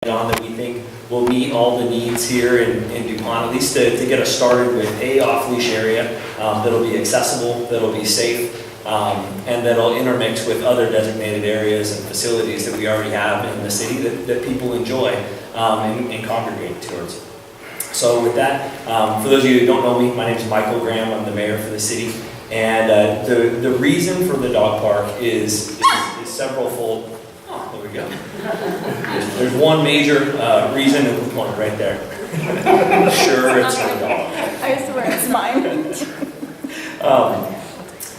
on that we think will meet all the needs here in DuPont, at least to get us started with a off-leash area that'll be accessible, that'll be safe, and that'll intermix with other designated areas and facilities that we already have in the city that people enjoy and congregate towards. So with that, for those of you who don't know me, my name is Michael Graham. I'm the mayor for the city. And the reason for the dog park is several-fold. Oh, there we go. There's one major reason and component right there. Sure, it's for the dog. I swear it's mine.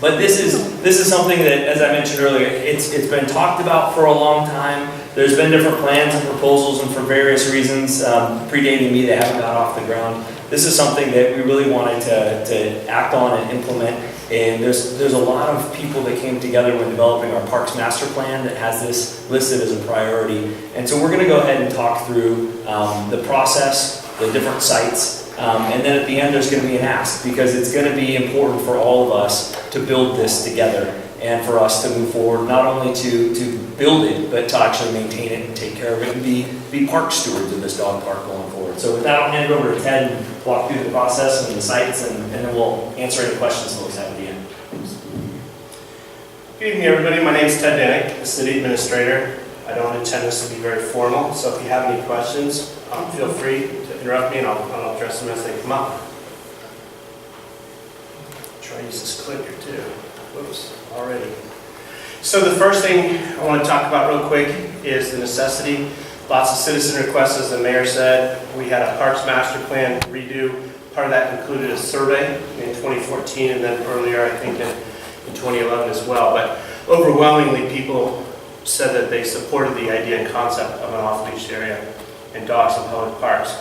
But this is something that, as I mentioned earlier, it's been talked about for a long time. There's been different plans and proposals, and for various reasons, predating me, they haven't got off the ground. This is something that we really wanted to act on and implement. And there's a lot of people that came together when developing our Parks Master Plan that has this listed as a priority. And so we're going to go ahead and talk through the process, the different sites, and then at the end there's going to be an ask, because it's going to be important for all of us to build this together and for us to move forward, not only to build it, but to actually maintain it and take care of it and be park stewards of this dog park going forward. So with that, I'll hand it over to Ted and walk through the process and the sites, and then we'll answer any questions folks have at the end. Good evening, everybody. My name is Ted Danick, the city administrator. I don't intend this to be very formal, so if you have any questions, feel free to interrupt me and I'll address them as they come up. Try to use this clicker too. Whoops, already. So the first thing I want to talk about real quick is the necessity. Lots of citizen requests, as the mayor said. We had a Parks Master Plan redo. Part of that included a survey in 2014 and then earlier, I think, in 2011 as well. But overwhelmingly, people said that they supported the idea and concept of an off-leash area and dogs in public parks.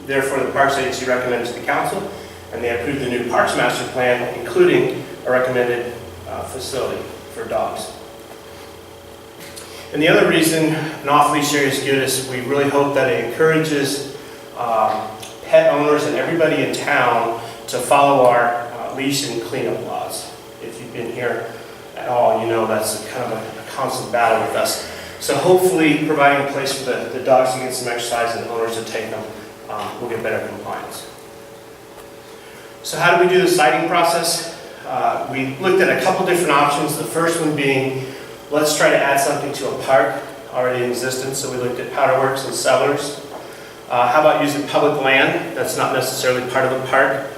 Therefore, the Parks Agency recommended to the council, and they approved the new Parks Master Plan, including a recommended facility for dogs. And the other reason an off-leash area is good is we really hope that it encourages pet owners and everybody in town to follow our leash and cleanup laws. If you've been here at all, you know that's kind of a constant battle with us. So hopefully providing a place for the dogs to get some exercise and owners to take them will get better compliance. So how do we do the siting process? We looked at a couple different options. The first one being, let's try to add something to a park already in existence. So we looked at powder works and cellars. How about using public land that's not necessarily part of the park?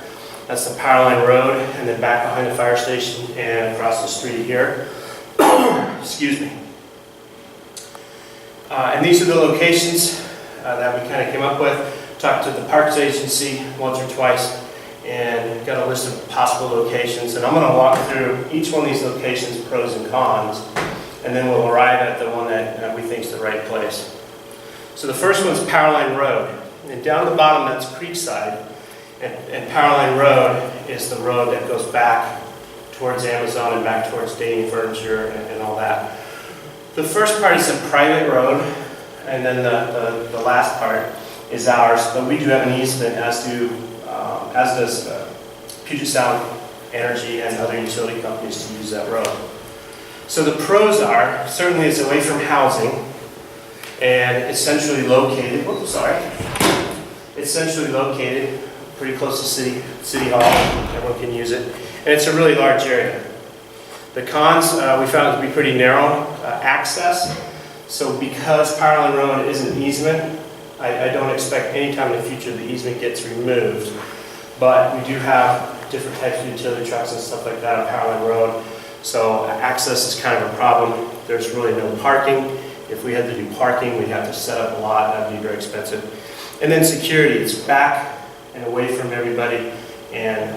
That's the Power Line Road, and then back behind the fire station and across the street here. Excuse me. And these are the locations that we kind of came up with. Talked to the Parks Agency once or twice and got a list of possible locations. And I'm going to walk through each one of these locations, pros and cons, and then we'll arrive at the one that we think is the right place. So the first one's Power Line Road. And down the bottom, that's Creekside. And Power Line Road is the road that goes back towards Amazon and back towards Dating Furniture and all that. The first part is a private road, and then the last part is ours, but we do have an easement, as does Puget Sound Energy and other utility companies to use that road. So the pros are, certainly it's away from housing, and it's centrally located, it's centrally located, pretty close to City Hall, everyone can use it, and it's a really large area. The cons, we found it to be pretty narrow access, so because Power Line Road is an easement, I don't expect any time in the future the easement gets removed, but we do have different types of utility trucks and stuff like that on Power Line Road, so access is kind of a problem. There's really no parking. If we had to do parking, we'd have to set up a lot, that'd be very expensive. And then security, it's back and away from everybody, and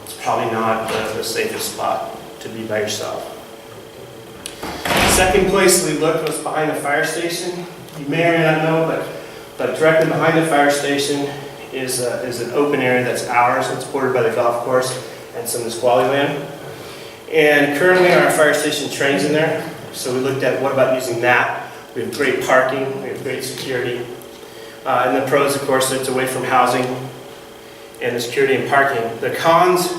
it's probably not the safest spot to be by yourself. Second place we looked was behind the fire station. You may or may not know, but directly behind the fire station is an open area that's ours. It's bordered by the golf course and some Nisqually land. And currently our fire station trains in there, so we looked at what about using that. We have great parking, we have great security. And the pros, of course, it's away from housing and the security and parking. The cons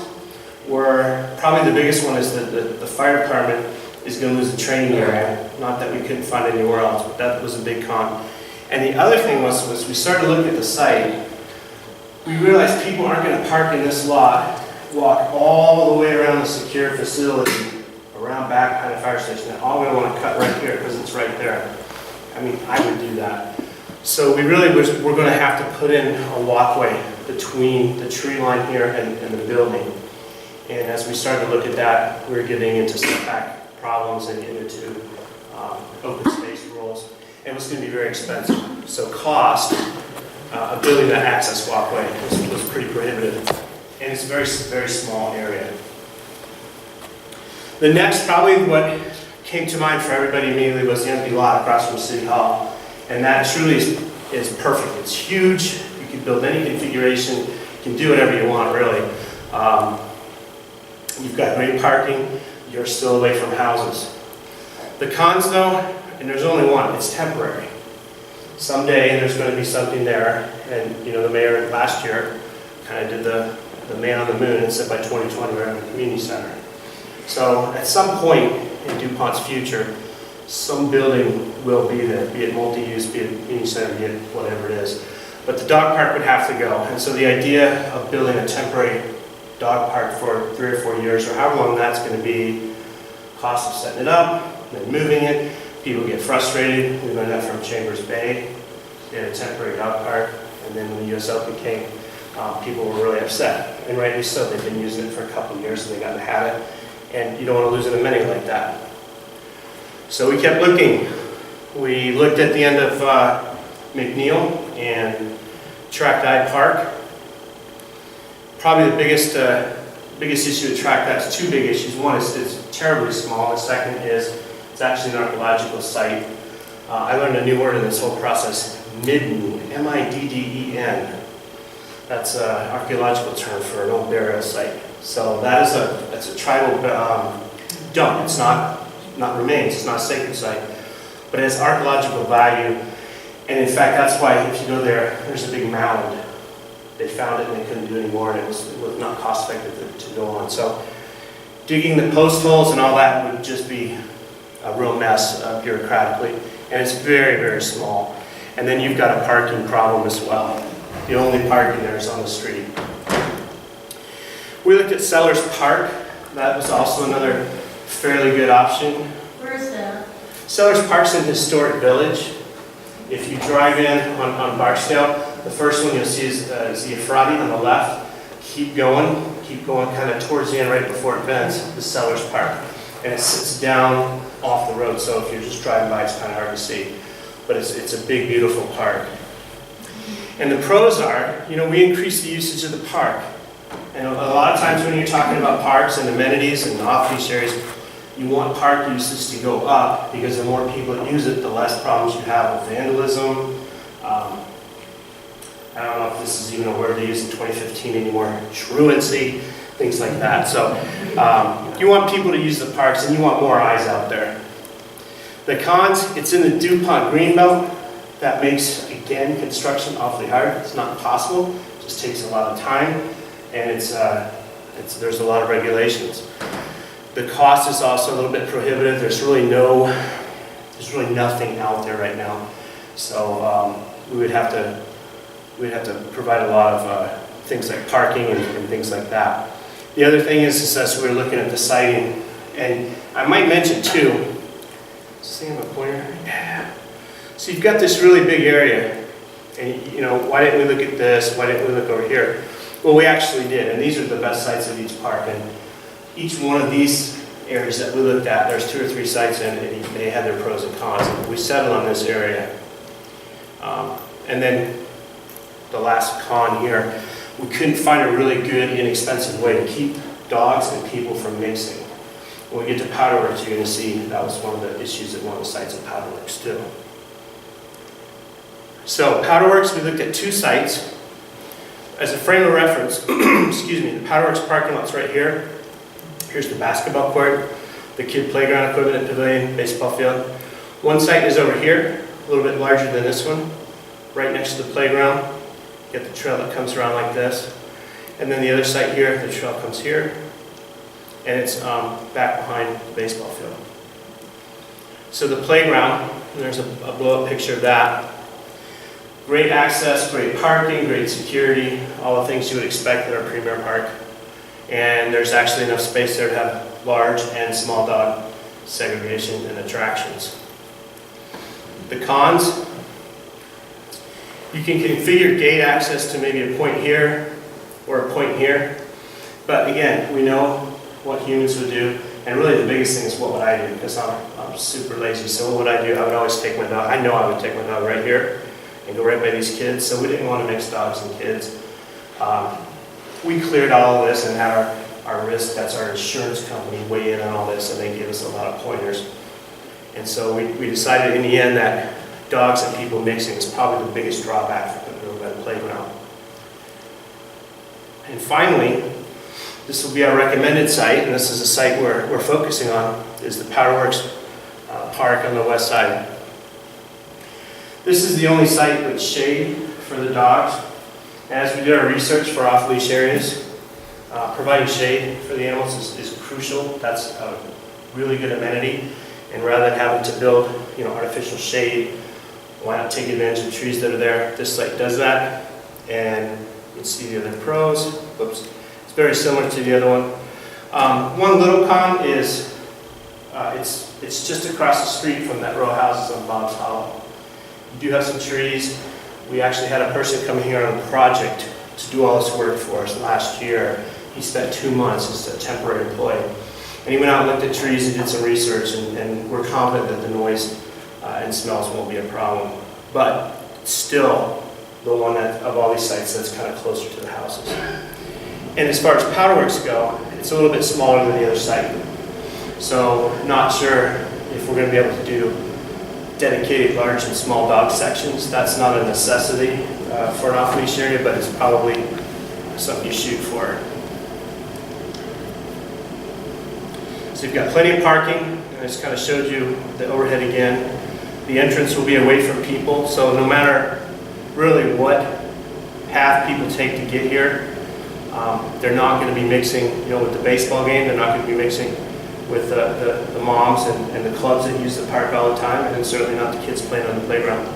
were, probably the biggest one is the fire department is going to lose the training area. Not that we couldn't find anywhere else, but that was a big con. And the other thing was we started looking at the site. We realized people aren't going to park in this lot, walk all the way around the secure facility, around back behind the fire station. They're all going to want to cut right here because it's right there. I mean, I would do that. So we're going to have to put in a walkway between the tree line here and the building. And as we started to look at that, we were getting into setback problems and into open space rules. It was going to be very expensive. So cost of building that access walkway was pretty prohibitive. And it's a very, very small area. The next, probably what came to mind for everybody immediately, was the empty lot across from City Hall. And that truly is perfect. It's huge. You can build any configuration. You can do whatever you want, really. You've got great parking. You're still away from houses. The cons, though, and there's only one, it's temporary. Someday there's going to be something there. And, you know, the mayor last year kind of did the man on the moon and said by 2020 we're having a community center. So at some point in DuPont's future, some building will be there, be it multi-use, be it community center, be it whatever it is. But the dog park would have to go. And so the idea of building a temporary dog park for 3 or 4 years, or however long that's going to be, cost of setting it up, then moving it, people get frustrated. We learned that from Chambers Bay. They had a temporary dog park, and then when the US Open came, people were really upset. And rightly so, they've been using it for a couple of years and they got in the habit. And you don't want to lose an amenity like that. So we kept looking. We looked at the end of McNeil and Tract I Park. Probably the biggest issue with Tract I is 2 big issues. One is it's terribly small. The second is it's actually an archaeological site. I learned a new word in this whole process, midden, M-I-D-D-E-N. That's an archaeological term for an old burial site. So that's a tribal dump. It's not remains, it's not a sacred site, but it has archaeological value. And in fact, that's why if you go there, there's a big mound. They found it and they couldn't do it anymore, and it was not cost effective to go on. So digging the post holes and all that would just be a real mess bureaucratically. And it's very, very small. And then you've got a parking problem as well. The only parking there is on the street. We looked at Sellers Park. That was also another fairly good option. Where is that? Sellers Park's in Historic Village. If you drive in on Barksdale, the first one you'll see is the Ephrati on the left. Keep going kind of towards the end right before it bends, the Sellers Park. And it sits down off the road, so if you're just driving by, it's kind of hard to see. But it's a big, beautiful park. And the pros are, you know, we increase the usage of the park. And a lot of times when you're talking about parks and amenities and off-leash areas, you want park usage to go up because the more people that use it, the less problems you have with vandalism. I don't know if this is even a word they use in 2015 anymore, truancy, things like that. So you want people to use the parks and you want more eyes out there. The cons, it's in the DuPont Greenbelt. That makes, again, construction awfully hard. It's not possible, it just takes a lot of time, and there's a lot of regulations. The cost is also a little bit prohibitive. There's really nothing out there right now. So we'd have to provide a lot of things like parking and things like that. The other thing is as we're looking at the siting, and I might mention too, does this thing have a pointer? Yeah. So you've got this really big area, and you know, why didn't we look at this? Why didn't we look over here? Well, we actually did, and these are the best sites of each park. And each one of these areas that we looked at, there's 2 or 3 sites in it, and they had their pros and cons. And we settled on this area. And then the last con here, we couldn't find a really good, inexpensive way to keep dogs and people from mixing. When we get to Powderworks, you're going to see that was one of the issues at one of the sites at Powderworks too. So Powderworks, we looked at 2 sites. As a frame of reference, excuse me, the Powderworks parking lot's right here. Here's the basketball court, the kid playground equipment at Pavilion, baseball field. One site is over here, a little bit larger than this one, right next to the playground. Get the trail that comes around like this. And then the other site here, the trail comes here, and it's back behind the baseball field. So the playground, there's a blow-up picture of that. Great access, great parking, great security, all the things you would expect at our premier park. And there's actually enough space there to have large and small dog segregation and attractions. The cons, you can configure gate access to maybe a point here or a point here. But again, we know what humans would do. And really the biggest thing is what would I do, because I'm super lazy. So what would I do? I would always take my dog. I know I would take my dog right here and go right by these kids. So we didn't want to mix dogs and kids. We cleared all of this and had our risk, that's our insurance company, weigh in on all this, and they gave us a lot of pointers. And so we decided in the end that dogs and people mixing is probably the biggest drawback for the playground. And finally, this will be our recommended site, and this is a site we're focusing on, is the Powderworks Park on the west side. This is the only site with shade for the dogs. As we did our research for off-leash areas, providing shade for the animals is crucial. That's a really good amenity. And rather than having to build, artificial shade, why not take advantage of the trees that are there? This site does that. And you can see the other pros. Whoops. It's very similar to the other one. One little con is it's just across the street from that row of houses on Bob's Hollow. You do have some trees. We actually had a person come here on a project to do all this work for us last year. He spent 2 months as a temporary employee. And he went out and looked at trees and did some research, and we're confident that the noise and smells won't be a problem. But still, the one of all these sites that's kind of closer to the houses. And as far as Powderworks go, it's a little bit smaller than the other site. So not sure if we're going to be able to do dedicated large and small dog sections. That's not a necessity for an off-leash area, but it's probably something you shoot for. So you've got plenty of parking, and I just kind of showed you the overhead again. The entrance will be away from people, so no matter really what path people take to get here, they're not going to be mixing, with the baseball game, they're not going to be mixing with the moms and the clubs that use the park all the time, and then certainly not the kids playing on the playground.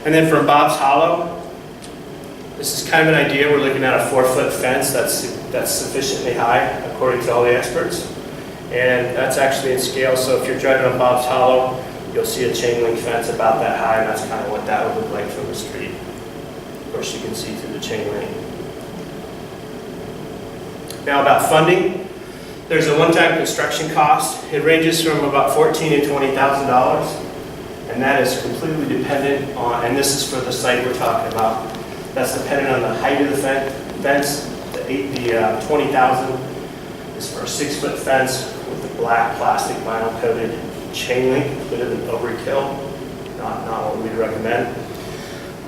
And then from Bob's Hollow, this is kind of an idea. We're looking at a 4-foot fence that's sufficiently high, according to all the experts. And that's actually in scale, so if you're driving on Bob's Hollow, you'll see a chain link fence about that high, and that's kind of what that would look like from the street. Of course, you can see through the chain link. Now about funding, there's a one-time construction cost. It ranges from about $14,000 to $20,000, and that is completely dependent on, and this is for the site we're talking about, that's dependent on the height of the fence. The 20,000 is for a 6-foot fence with the black plastic vinyl coated chain link, a bit of an overkill, not what we'd recommend.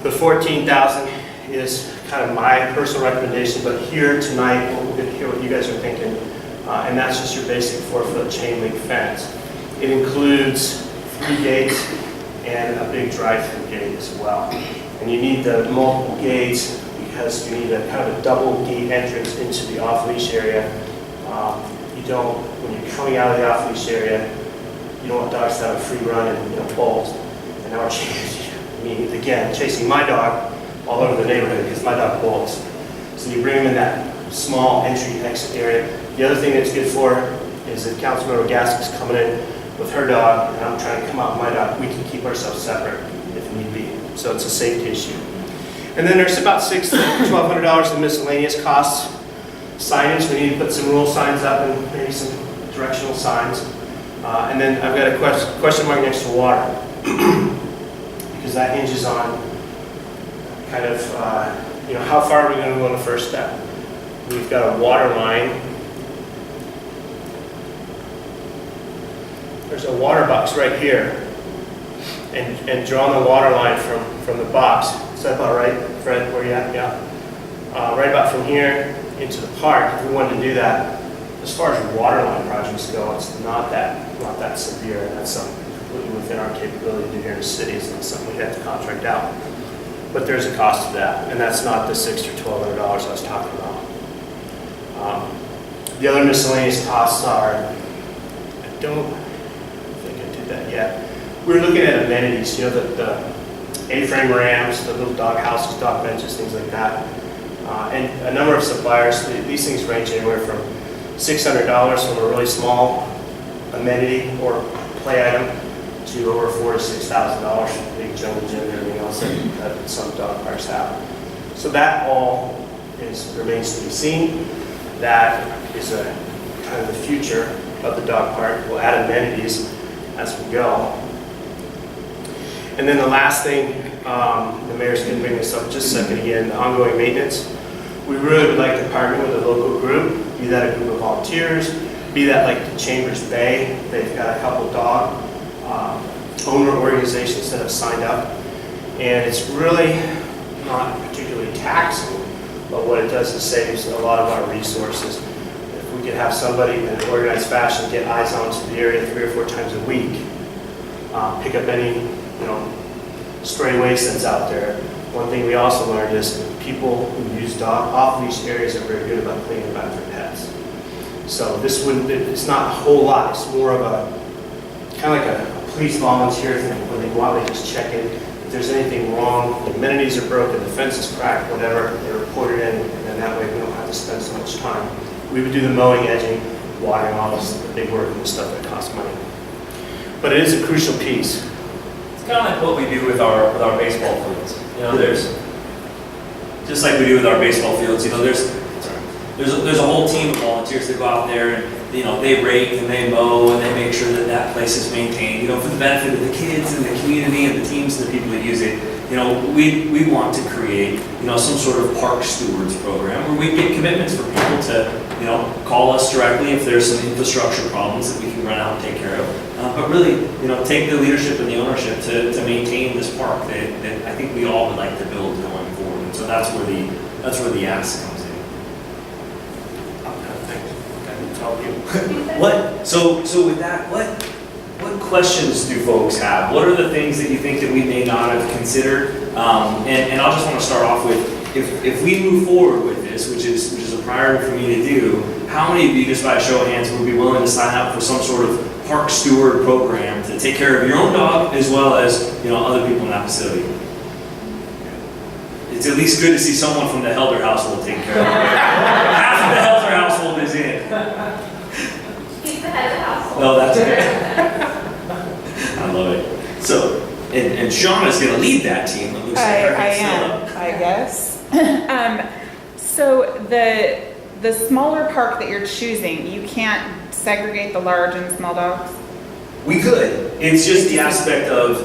The 14,000 is kind of my personal recommendation, but here tonight we're going to hear what you guys are thinking, and that's just your basic 4-foot chain link fence. It includes 3 gates and a big drive-through gate as well. And you need the multiple gates because you need a kind of a double gate entrance into the off-leash area. When you're coming out of the off-leash area, you don't want dogs to have a free run and balls. And now we're chasing my dog all over the neighborhood because my dog bolts. So you bring them in that small entry-exit area. The other thing that's good for is if Councilmember Gask's coming in with her dog and I'm trying to come out with my dog, we can keep ourselves separate if need be. So it's a safety issue. And then there's about $600 to $1,200 in miscellaneous costs. Signage, we need to put some rule signs up and maybe some directional signs. And then I've got a question mark next to water because that hinges on kind of, how far are we going to go in the first step? We've got a water line. There's a water box right here. And drawing the water line from the box. Is that about right, Fred? Where you at? Yeah. Right about from here into the park. If we wanted to do that, as far as water line projects go, it's not that severe, and that's something completely within our capability to do here in the city. It's not something we have to contract out. But there's a cost to that, and that's not the $600 or $1,200 I was talking about. The other miscellaneous costs are, did that yet. We're looking at amenities, you know, the A-frame ramps, the little dog houses, dog benches, things like that. And a number of suppliers, these things range anywhere from $600 from a really small amenity or play item to over $4,000 to $6,000 for the big jungle gym and everything else that some dog parks have. So that all remains to be seen. That is a kind of the future of the dog park. We'll add amenities as we go. And then the last thing, the mayor's going to bring this up just a second again, the ongoing maintenance. We really would like to partner with a local group, be that a group of volunteers, be that like the Chambers Bay. They've got a couple dog owner organizations that have signed up. And it's really not particularly taxing, but what it does is saves a lot of our resources. If we could have somebody in an organized fashion get eyes onto the area 3 or 4 times a week, pick up any, you know, stray waste that's out there. One thing we also learned is people who use off-leash areas are very good about cleaning up after pets. So this wouldn't, it's not a whole lot, it's more of a, kind of like a police volunteer thing. When they go out, they just check in. If there's anything wrong, the amenities are broken, the fence is cracked, whatever, they report it in, and then that way we don't have to spend so much time. We would do the mowing, edging, watering, all this, the big work and the stuff that costs money. But it is a crucial piece. It's kind of like what we do with our baseball fields. You know, there's, just like we do with our baseball fields, you know, there's a whole team of volunteers that go out there and, you know, they rake and they mow and they make sure that that place is maintained, you know, for the benefit of the kids and the community and the teams and the people that use it. You know, we want to create, you know, some sort of park stewards program where we get commitments for people to, you know, call us directly if there's some infrastructure problems that we can run out and take care of. But really, you know, take the leadership and the ownership to maintain this park that I think we all would like to build going forward. And so that's where the ask comes in. Help you. So with that, what questions do folks have? What are the things that you think that we may not have considered? And I'll just want to start off with, if we move forward with this, which is a priority for me to do, how many of you, just by a show of hands, would be willing to sign up for some sort of park steward program to take care of your own dog as well as, you know, other people in that facility? It's at least good to see someone from the Helder household take care of it. Half of the Helder household is in. He's the head of the household. No, that's good. I love it. So, and Shauna's going to lead that team. It looks like her I head's still am, up. I guess. So the smaller park that you're choosing, you can't segregate the large and small dogs? We could. It's just the aspect of,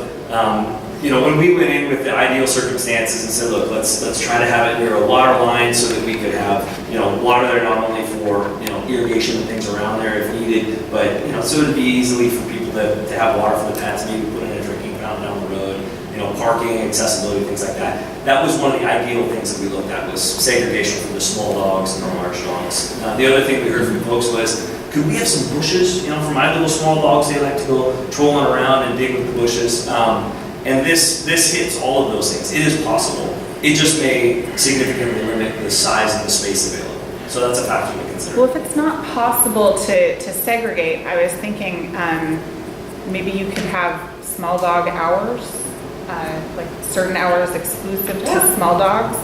you know, when we went in with the ideal circumstances and said, look, let's try to have it near a water line so that we could have, you know, water there not only for, you know, irrigation and things around there if needed, but, you know, so it'd be easily for people to have water for the pets, maybe put in a drinking fountain down the road, you know, parking, accessibility, things like that. That was one of the ideal things that we looked at, was segregation from the small dogs and the large dogs. The other thing we heard from folks was, could we have some bushes? You know, for my little small dogs, they like to go trolling around and dig with the bushes. And this hits all of those things. It is possible. It just may significantly limit the size and the space available. So that's a factor to consider. Well, if it's not possible to segregate, I was thinking maybe you could have small dog hours, like certain hours exclusive to small dogs.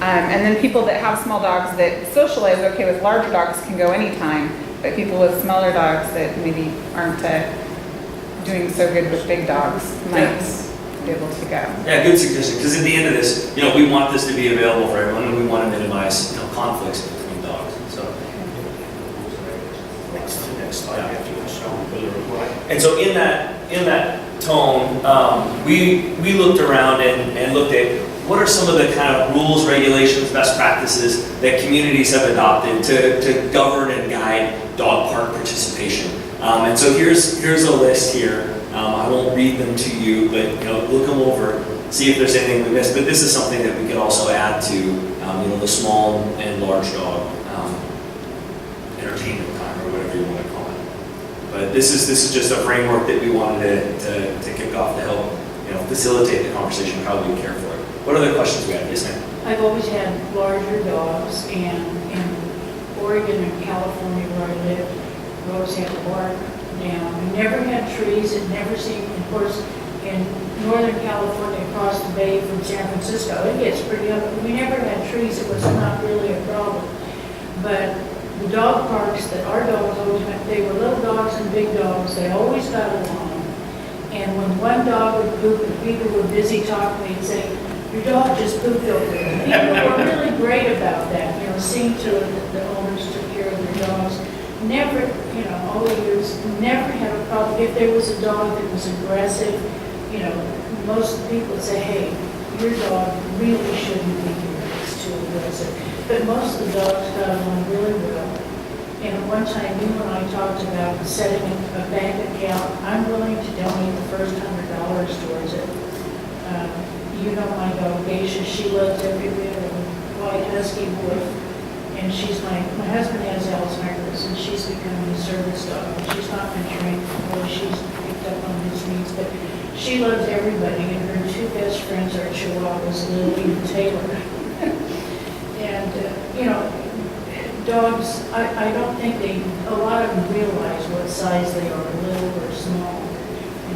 And then people that have small dogs that socialize okay with larger dogs can go anytime, but people with smaller dogs that maybe aren't doing so good with big dogs might be able to go. Yeah, good suggestion. Because at the end of this, you know, we want this to be available for everyone, and we want to minimize, you know, conflicts between dogs. So. Next slide, if you want to show them. And so in that tone, we looked around and looked at what are some of the kind of rules, regulations, best practices that communities have adopted to govern and guide dog park participation. And so here's a list here. I won't read them to you, but, you know, look them over, see if there's anything we missed. But this is something that we could also add to, you know, the small and large dog entertainment time, or whatever you want to call it. But this is just a framework that we wanted to kick off to help, you know, facilitate the conversation of how we care for it. What other questions we have? Yes, ma'am. I've always had larger dogs, and in Oregon and California where I live, Roseanne Park down. We never had trees, it never seemed, of course, in Northern California, across the bay from San Francisco, it gets pretty up. We never had trees, it was not really a problem. But the dog parks that our dogs always went, they were little dogs and big dogs, they always got along. And when one dog would poop and people were busy talking, they'd say, your dog just pooped over there. And people were really great about that, you know, seeing to it that the owners took care of their dogs. Never, you know, all the years, never had a problem. If there was a dog that was aggressive, you know, most people would say, hey, your dog really shouldn't be here, it's too aggressive. But most of the dogs got along really well. And one time, you and I talked about setting a bank account. I'm willing to donate the first $100 towards it. You know my dog, Geisha, she loves every bit of a white husky wolf. And she's my husband has Alzheimer's, and she's becoming a service dog. She's not been trained before, she's picked up on his needs, but she loves everybody, and her two best friends are Chihuahuas, Lily and Taylor. And, you know, dogs, I don't think a lot of them realize what size they are, little or small. I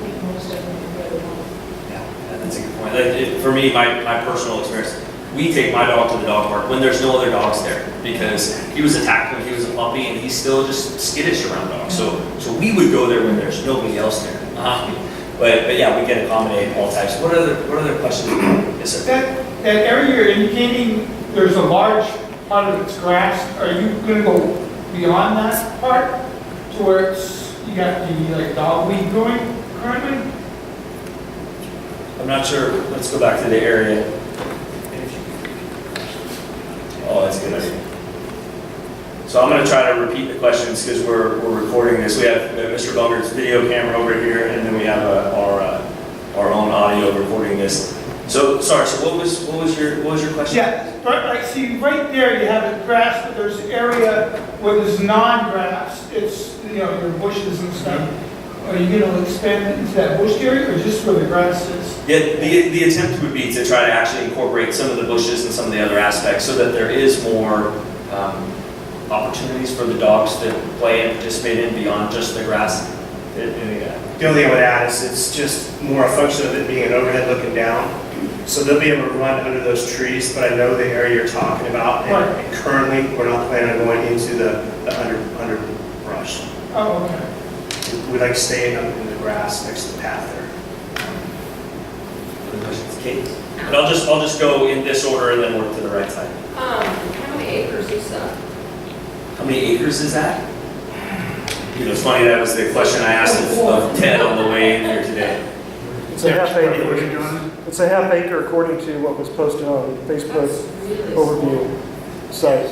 think most of them are really well. Yeah, that's a good point. For me, my personal experience, we take my dog to the dog park when there's no other dogs there because he was attacked when he was a puppy and he's still just skittish around dogs. So we would go there when there's nobody else there. But yeah, we can accommodate all types. What other questions? Yes, sir. That area you're indicating, there's a large part of it's grass. Are you going to go beyond that part to where you got the dogweed growing currently? I'm not sure. Let's go back to the area. Oh, that's a good idea. So I'm going to try to repeat the questions because we're recording this. We have Mr. Bunger's video camera over here, and then we have our own audio recording this. So sorry. So what was your question? Yeah, right. See, right there you have the grass, but there's an area where there's non-grass. It's your bushes and stuff. Are you going to expand into that bush area, or just where the grass is? Yeah, the attempt would be to try to actually incorporate some of the bushes and some of the other aspects so that there is more opportunities for the dogs to play and participate in beyond just the grass. The only thing I would add is it's just more a function of it being an overhead looking down. So they'll be able to run under those trees, but I know the area you're talking about. And currently, we're not planning on going into the underbrush. Oh, okay. We'd like to stay in the grass next to the path there. Other questions, Kate? And I'll just go in this order and then work to the right side. How many acres is that? How many acres is that? It's funny, that was the question I asked of Ted on the way in here today. It's a half acre. It's a half acre according to what was posted on the Facebook overview site.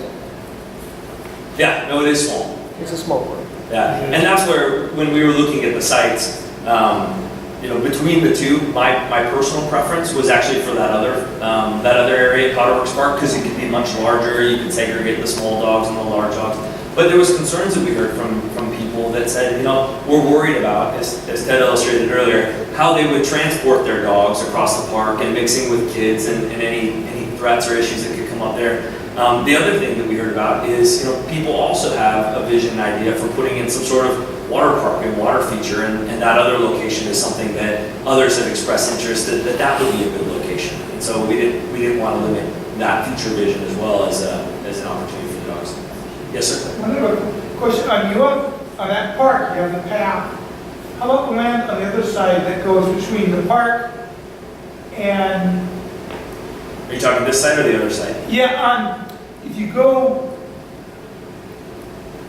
Yeah, no, it is small. It's a small one. Yeah, and that's where, when we were looking at the sites, between the two, my personal preference was actually for that other area, Powderworks Park, because it could be much larger. You could segregate the small dogs and the large dogs. But there was concerns that we heard from people that said, we're worried about, as Ted illustrated earlier, how they would transport their dogs across the park and mixing with kids and any threats or issues that could come up there. The other thing that we heard about is, people also have a vision and idea for putting in some sort of water park and water feature, and that other location is something that others have expressed interest that would be a good location. And so we didn't want to limit that future vision as well as an opportunity for the dogs. Yes, sir. Another question on that park. You have the path. How about the land on the other side that goes between the park and? Are you talking this side or the other side? Yeah, if you go,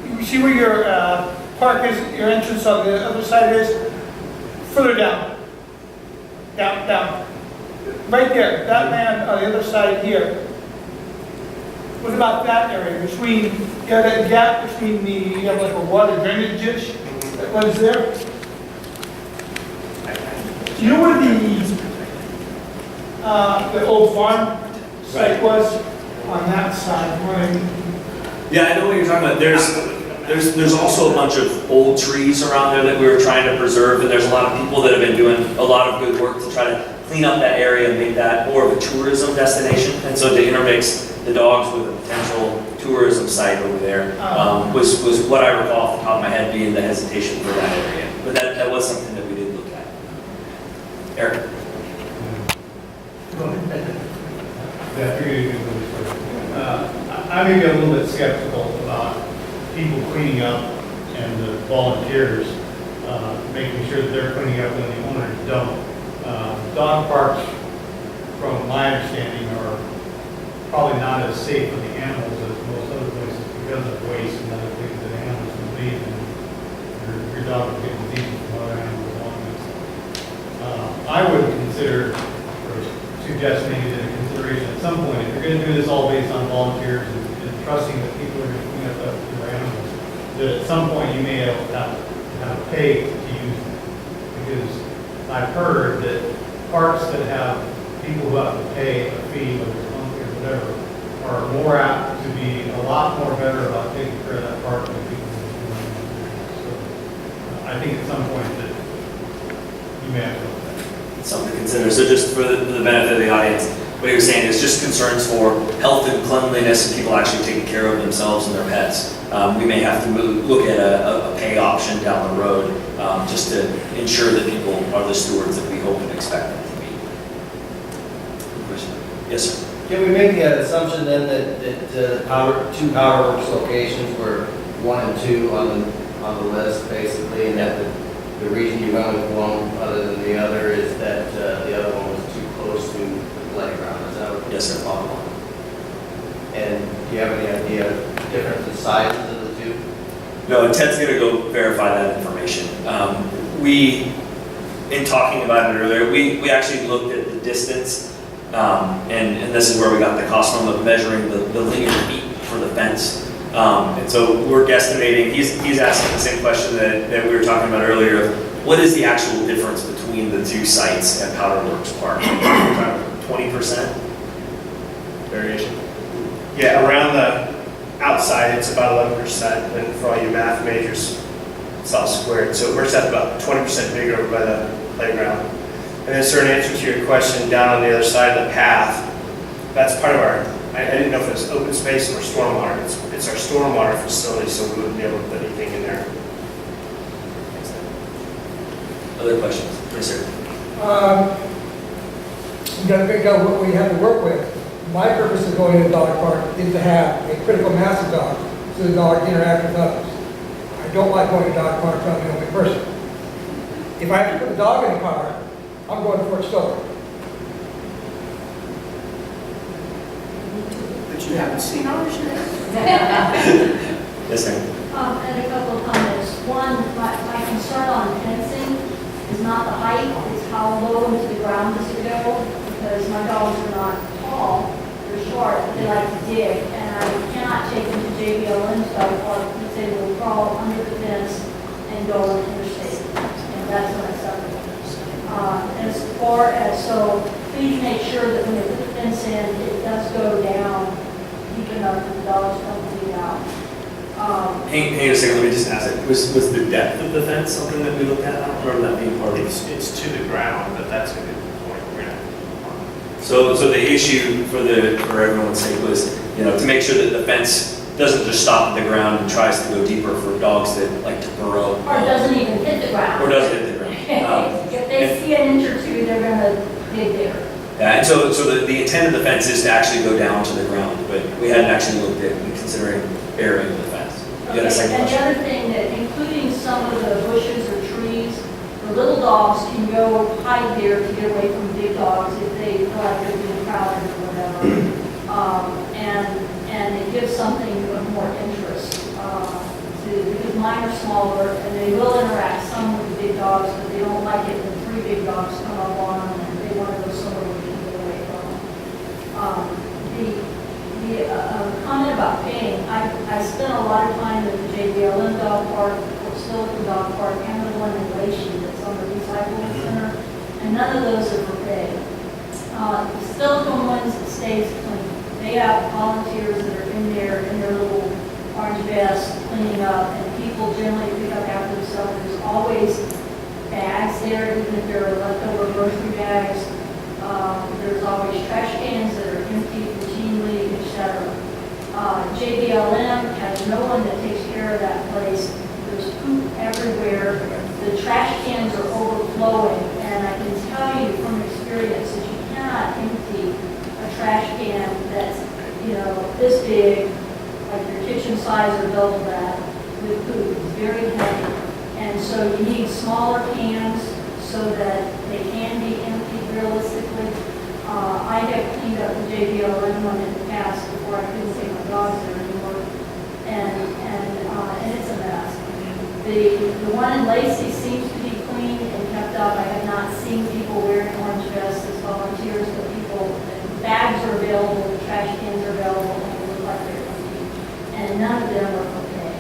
you see where your park is, your entrance on the other side is? Further down. Down. Right there, that land on the other side here. What about that area between, that gap between you have like a water drainage ditch that runs there? Do you know where the old farm site was on that side? Yeah, I know what you're talking about. There's also a bunch of old trees around there that we were trying to preserve, and there's a lot of people that have been doing a lot of good work to try to clean up that area and make that more of a tourism destination. And so to intermix the dogs with a potential tourism site over there, was what I recall off the top of my head being the hesitation for that area. But that was something that we did look at. Eric? Yeah, I figured you'd do this first. I may be a little bit skeptical about people cleaning up and the volunteers making sure that they're cleaning up when the owners don't. Dog parks, from my understanding, are probably not as safe for the animals as most other places because of waste and other things that animals can leave, and your dog will get diseases from other animals along with. I would consider, or suggest maybe that a consideration at some point, if you're going to do this all based on volunteers and trusting that people are going to clean up their animals, that at some point you may have to pay to use them. Because I've heard that parks that have people who have to pay a fee, whether it's monthly or whatever, are more apt to be a lot more better about taking care of that park than people who are doing it. So I think at some point that you may have to look at that. Something to consider. So just for the benefit of the audience, what you're saying is just concerns for health and cleanliness and people actually taking care of themselves and their pets. We may have to look at a pay option down the road just to ensure that people are the stewards that we hope and expect them to be. Yes, sir. Can we make the assumption then that two Power Works locations were 1 and 2 on the list, basically, and that the reason you went with one other than the other is that the other one was too close to the playground? Is that what? Yes, sir. And do you have any idea of difference in sizes of the two? No, Ted's going to go verify that information. In talking about it earlier, we actually looked at the distance, and this is where we got the cost from, of measuring the linear feet for the fence. And so we're guesstimating, he's asking the same question that we were talking about earlier. What is the actual difference between the two sites at Powder Works Park? 20% variation? Yeah, around the outside, it's about 11%, and for all you math majors, it's all squared. So it works out about 20% bigger over by the playground. And then, sir, in answer to your question, down on the other side of the path, that's part of our, I didn't know if it was open space or stormwater. It's our stormwater facility, so we wouldn't be able to put anything in there. Other questions? Yes, sir. You got to figure out what we have to work with. My purpose of going to the dog park is to have a critical mass of dogs so the dog interacts with others. I don't like going to dog parks when I'm the only person. If I have to put a dog in the car, I'm going to Fort Stowe. But you haven't seen ours yet. Yes, ma'am. And a couple of comments. One, my concern on fencing is not the height, it's how low into the ground does it go, because my dogs are not tall, they're short, but they like to dig, and I cannot take them to JBLM's dog park because they will crawl under the fence and go on the interstate, and that's unacceptable. As far as, so please make sure that when you put the fence in, it does go down deep enough that the dogs don't bleed out. Hang on a second, let me just ask it. Was the depth of the fence something that we looked at? I don't remember that being part of it. It's to the ground, but that's a good point. We're gonna. So the issue for everyone's sake was, to make sure that the fence doesn't just stop at the ground and tries to go deeper for dogs that like to burrow. Or it doesn't even hit the ground. Or doesn't hit the ground. If they see an inch or two, they're gonna dig there. Yeah, and so the intent of the fence is to actually go down to the ground, but we hadn't actually looked at considering burying the fence. You had a second And the question? other thing, that including some of the bushes or trees, the little dogs can go hide there to get away from big dogs if they feel like they're being crowded or whatever. And it gives something of more interest because mine are smaller and they will interact some with the big dogs, but they don't like it when 3 big dogs come up on them and they want to go somewhere where they can get away from them. The comment about paying, I spent a lot of time at the JBLM dog park, Fort Silicon dog park, and the one in Lacey that's on the recycling center, and none of those are for pay. The Silicon ones, it stays clean. They have volunteers that are in there in their little orange vests cleaning up, and people generally pick up after themselves. There's always bags there, even if they're leftover grocery bags. There's always trash cans that are emptied routinely, etc. JBLM has no one that takes care of that place. There's poop everywhere. The trash cans are overflowing, and I can tell you from experience that you cannot empty a trash can that's, this big, like your kitchen size or double that, with food. It's very heavy. And so you need smaller cans so that they can be emptied realistically. I have cleaned up the JBLM one in the past before I couldn't take my dogs there anymore. And it's a mess. The one in Lacey seems to be clean and kept up. I have not seen people wearing orange vests as volunteers, but bags are available, the trash cans are available, and they look like they're empty. And none of them are okay.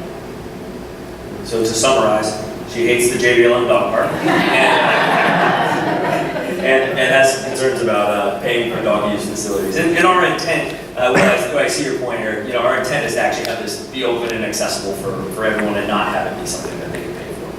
So to summarize, she hates the JBLM dog park and has concerns about paying for dog use facilities. And our intent, when I see your point here, our intent is to actually have this be open and accessible for everyone and not have it be something that they can pay for.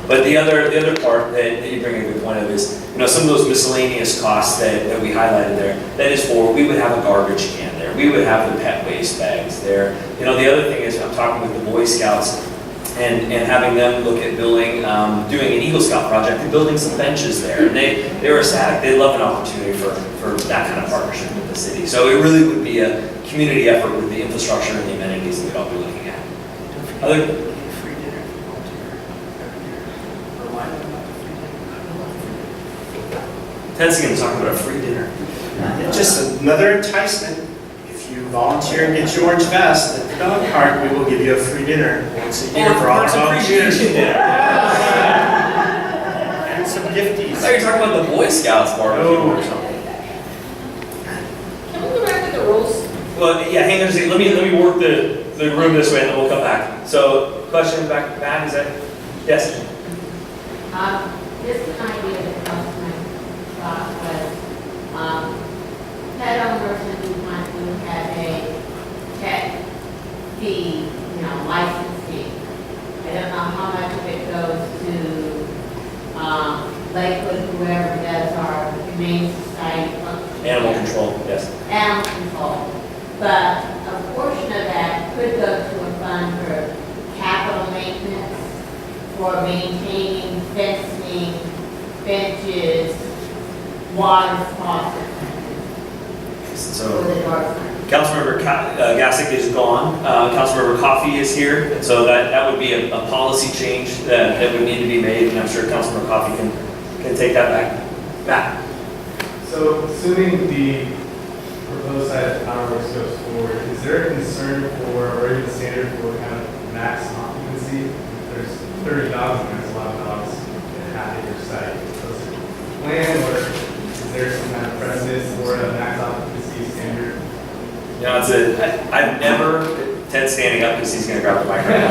But the other part that you bring a good point of is, some of those miscellaneous costs that we highlighted there, that is we would have a garbage can there, we would have the pet waste bags there. The other thing is, I'm talking with the Boy Scouts and having them look at building, doing an Eagle Scout project and building some benches there. And they were ecstatic, they love an opportunity for that kind of partnership with the city. So it really would be a community effort with the infrastructure and the amenities that we'd all be looking at. Free dinner if you volunteer every year. Or why not free dinner? Ted's going to talk about a free dinner. It's just another enticement. If you volunteer and get your orange vest at the dog park, we will give you a free dinner once a year for all Parks dogs. Appreciation Dinner. And some I gifties. thought you were talking about the Boy Scouts barbecue No. or something. Can we go back to the rules? Well, yeah, hang on a second. Let me work the room this way and then we'll come back. So, question back, Matt, is that? Yes? Just an idea that comes to my thought was, pet owners who want to have a pet fee, license fee. I don't know how much of it goes to, Lakewood, whoever does our humane society. Animal control, yes. Animal control. But a portion of that could go to a fund for capital maintenance, for maintaining fencing, benches, water faucets So, for the dog. Councilmember Gassick is gone. Councilmember Coffey is here. So that would be a policy change that would need to be made, and I'm sure Councilmember Coffey can take that back. Matt? So, assuming the proposed side of Powerworks goes forward, is there a concern for, or even standard for kind of max occupancy? If there's 30 dogs and there's a lot of dogs at half acre site, so is it plan, or is there some kind of precedent for a max occupancy standard? I've never, Ted's standing up because he's going to grab the microphone.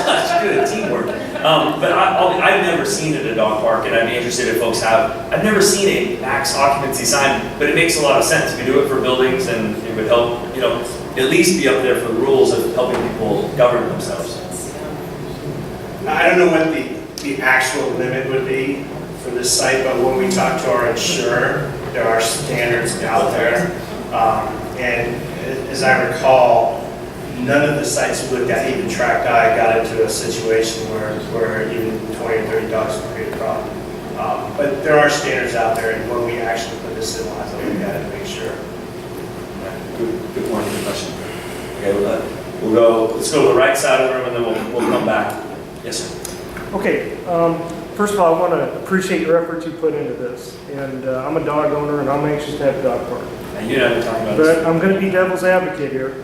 Such good teamwork. But I've never seen it at a dog park, and I'd be interested if folks have. I've never seen a max occupancy sign, but it makes a lot of sense. We do it for buildings, and it would help, at least be up there for the rules of helping people govern themselves. I don't know what the actual limit would be for this site, but when we talk to our insurer, there are standards out there. And as I recall, none of the sites we looked at, even Track Eye, got into a situation where even 20 or 30 dogs would create a problem. But there are standards out there, and when we actually put this in, we'll have to look at it to make sure. Good point, good question. Okay, let's go to the right side of the room, and then we'll come back. Yes, sir. Okay, first of all, I want to appreciate your efforts you put into this. And I'm a dog owner, and I'm anxious to have a dog park. And you know what I'm talking about. But I'm going to be devil's advocate here,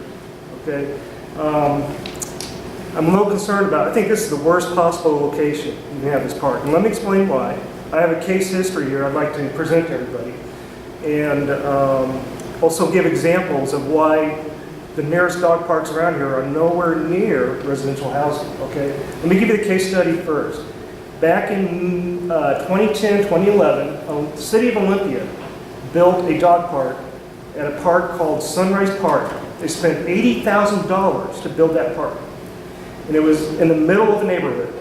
okay? I'm a little concerned about, I think this is the worst possible location you can have this park. And let me explain why. I have a case history here I'd like to present to everybody. And also give examples of why the nearest dog parks around here are nowhere near residential housing, okay? Let me give you the case study first. Back in 2010, 2011, the city of Olympia built a dog park at a park called Sunrise Park. They spent $80,000 to build that park. And it was in the middle of the neighborhood.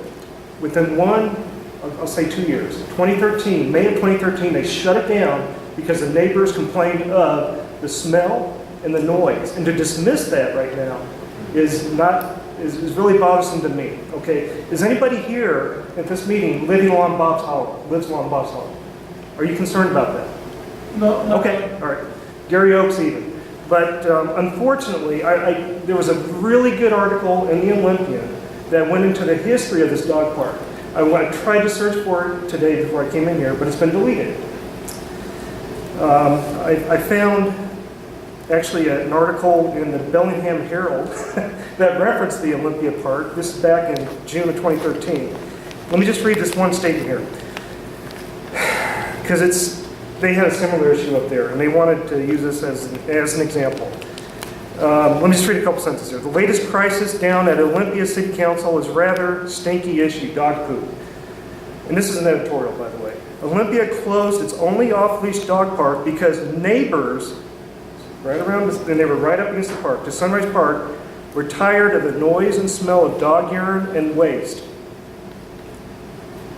Within I'll say 2 years, 2013, May of 2013, they shut it down because the neighbors complained of the smell and the noise. And to dismiss that right now is really bothersome to me, okay? Is anybody here at this meeting lives along Bob's Hollow? Are you concerned about that? No, no. Okay, all right. Gary Oaks even. But unfortunately, there was a really good article in the Olympian that went into the history of this dog park. I tried to search for it today before I came in here, but it's been deleted. I found actually an article in the Bellingham Herald that referenced the Olympia Park. This is back in June of 2013. Let me just read this one statement here. Because they had a similar issue up there, and they wanted to use this as an example. Let me just read a couple sentences here. The latest crisis down at Olympia City Council is rather stinky issue, dog poop. And this is an editorial, by the way. Olympia closed its only off-leash dog park because neighbors, and they were right up against the park, to Sunrise Park, were tired of the noise and smell of dog urine and waste.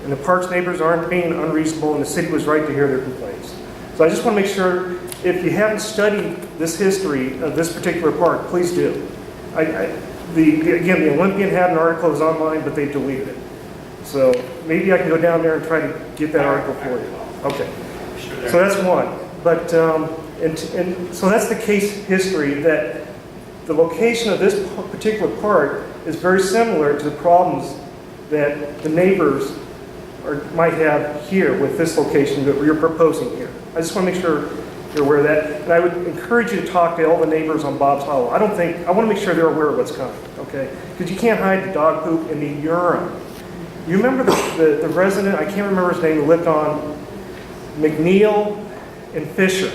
And the park's neighbors aren't being unreasonable, and the city was right to hear their complaints. So I just want to make sure, if you haven't studied this history of this particular park, please do. Again, the Olympian had an article that was online, but they deleted it. So maybe I can go down there and try to get that article for you. Okay. So that's one. But and so that's the case history, that the location of this particular park is very similar to the problems that the neighbors might have here with this location that we're proposing here. I just want to make sure you're aware of that. And I would encourage you to talk to all the neighbors on Bob's Hollow. I want to make sure they're aware of what's coming, okay? Because you can't hide the dog poop and the urine. You remember the resident, I can't remember his name, who lived on McNeil and Fisher.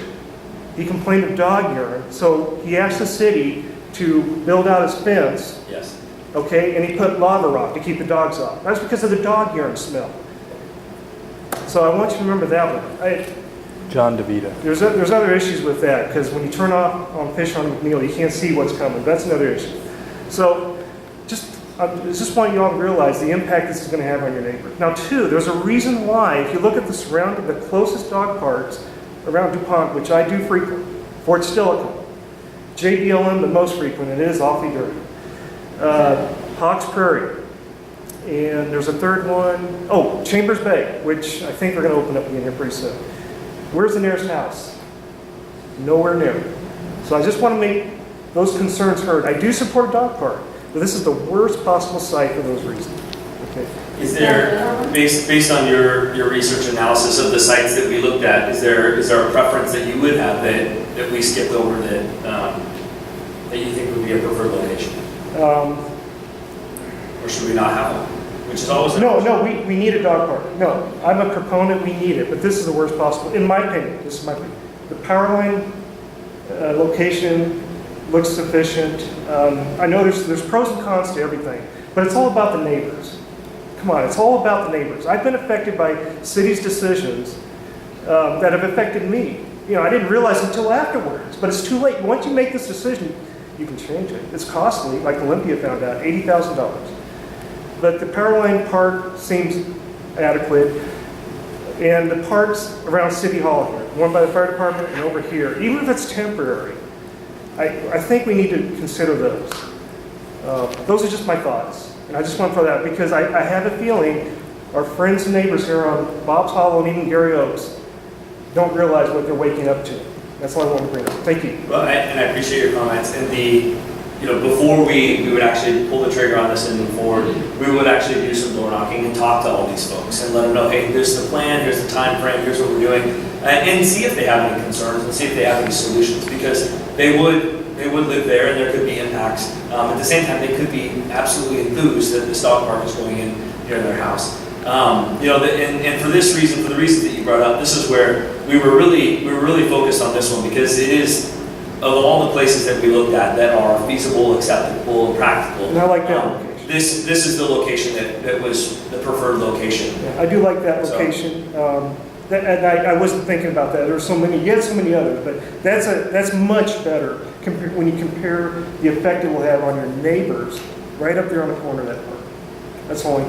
He complained of dog urine, so he asked the city to build out his fence. Yes. Okay, and he put lava rock to keep the dogs off. That's because of the dog urine smell. So I want you to remember that one. John DeVita. There's other issues with that, because when you turn off on Fisher on McNeil, you can't see what's coming. That's another issue. So I just want you all to realize the impact this is going to have on your neighbor. Now, two, there's a reason why, if you look at the closest dog parks around DuPont, which I do frequent, Fort Steilacoom, JBLM the most frequent, and it is awfully dirty, Hawks Prairie, and there's a third one, Chambers Bay, which I think they're going to open up again here pretty soon. Where's the nearest house? Nowhere near. So I just want to make those concerns heard. I do support dog park, but this is the worst possible site for those reasons. Okay. Is there, based on your research analysis of the sites that we looked at, is there a preference that you would have that we skipped over that you think would be a preferred location? Or should we not have one? Which is always we need a dog park. No, I'm a proponent, we need it, but this is the worst possible, in my opinion. This is my opinion. The power line location looks sufficient. I know there's pros and cons to everything, but it's all about the neighbors. Come on, it's all about the neighbors. I've been affected by cities' decisions that have affected me. I didn't realize until afterwards, but it's too late. Once you make this decision, you can change it. It's costly, like Olympia found out, $80,000. But the Powerline Park seems adequate, and the parks around City Hall here, one by the fire department and over here, even if it's temporary, I think we need to consider those. Those are just my thoughts, and I just want to throw that out because I have a feeling our friends and neighbors here on Bob's Hollow and even Gary Oaks don't realize what they're waking up to. That's all I want to bring up. Thank you. Well, and I appreciate your comments. And before we would actually pull the trigger on this and move forward, we would actually do some door knocking and talk to all these folks and let them know, hey, here's the plan, here's the time frame, here's what we're doing, and see if they have any concerns and see if they have any solutions, because they would live there and there could be impacts. At the same time, they could be absolutely enthused that this dog park is going in near their house. And for this reason, for the reasons that you brought up, this is where we were really focused on this one, because it is, of all the places that we looked at that are feasible, acceptable, and practical. And I like that location. This is the location that was the preferred location. Yeah, I do like that location. And I wasn't thinking about that. There were you had so many others, but that's much better when you compare the effect it will have on your neighbors right up there on the corner of that park. That's all I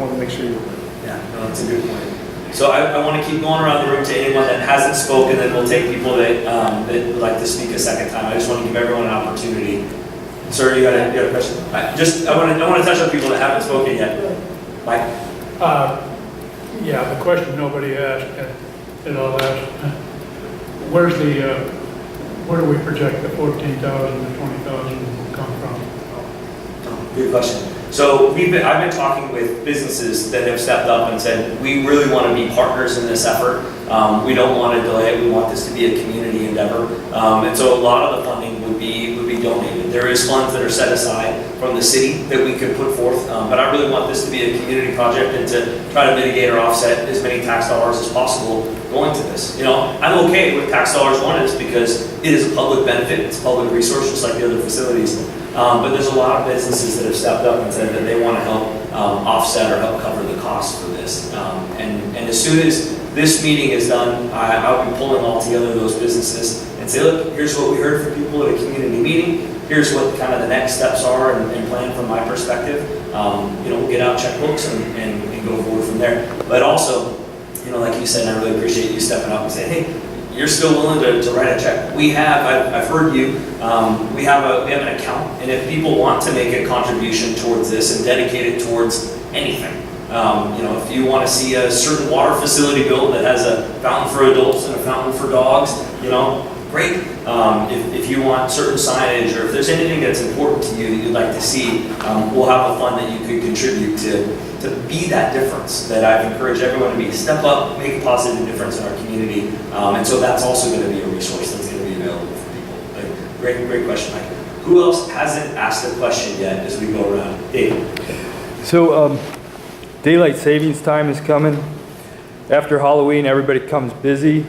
want to make sure you're aware. Yeah, no, that's a good point. So I want to keep going around the room to anyone that hasn't spoken, and we'll take people that would like to speak a second time. I just want to give everyone an opportunity. Sir, you got a question? I want to touch on people that haven't spoken yet. Mike? Yeah, the question nobody asked, and I'll ask, where do we project the 14,000 to 20,000 will come from? Good question. So I've been talking with businesses that have stepped up and said, we really want to be partners in this effort. We don't want to delay it. We want this to be a community endeavor. And so a lot of the funding would be donated. There is funds that are set aside from the city that we could put forth, but I really want this to be a community project and to try to mitigate or offset as many tax dollars as possible going to this. You know, I'm okay with tax dollars going to this because it is a public benefit. It's a public resource just like the other facilities. But there's a lot of businesses that have stepped up and said that they want to help offset or help cover the cost for this. And as soon as this meeting is done, I'll be pulling all together those businesses and say, look, here's what we heard from people at a community meeting. Here's what kind of the next steps are and plan from my perspective. You know, we'll get out checkbooks and go forward from there. But also, you know, like you said, I really appreciate you stepping up and saying, hey, you're still willing to write a check. We have, I've heard you, we have an account, and if people want to make a contribution towards this and dedicate it towards anything, you know, if you want to see a certain water facility built that has a fountain for adults and a fountain for dogs, you know, great. If you want certain signage, or if there's anything that's important to you that you'd like to see, we'll have a fund that you could contribute to be that difference that I've encouraged everyone to be. Step up, make a positive difference in our community. And so that's also going to be a resource that's going to be available for people. Like, great question, Mike. Who else hasn't asked a question yet as we go around? Dave. So daylight savings time is coming. After Halloween, everybody comes busy,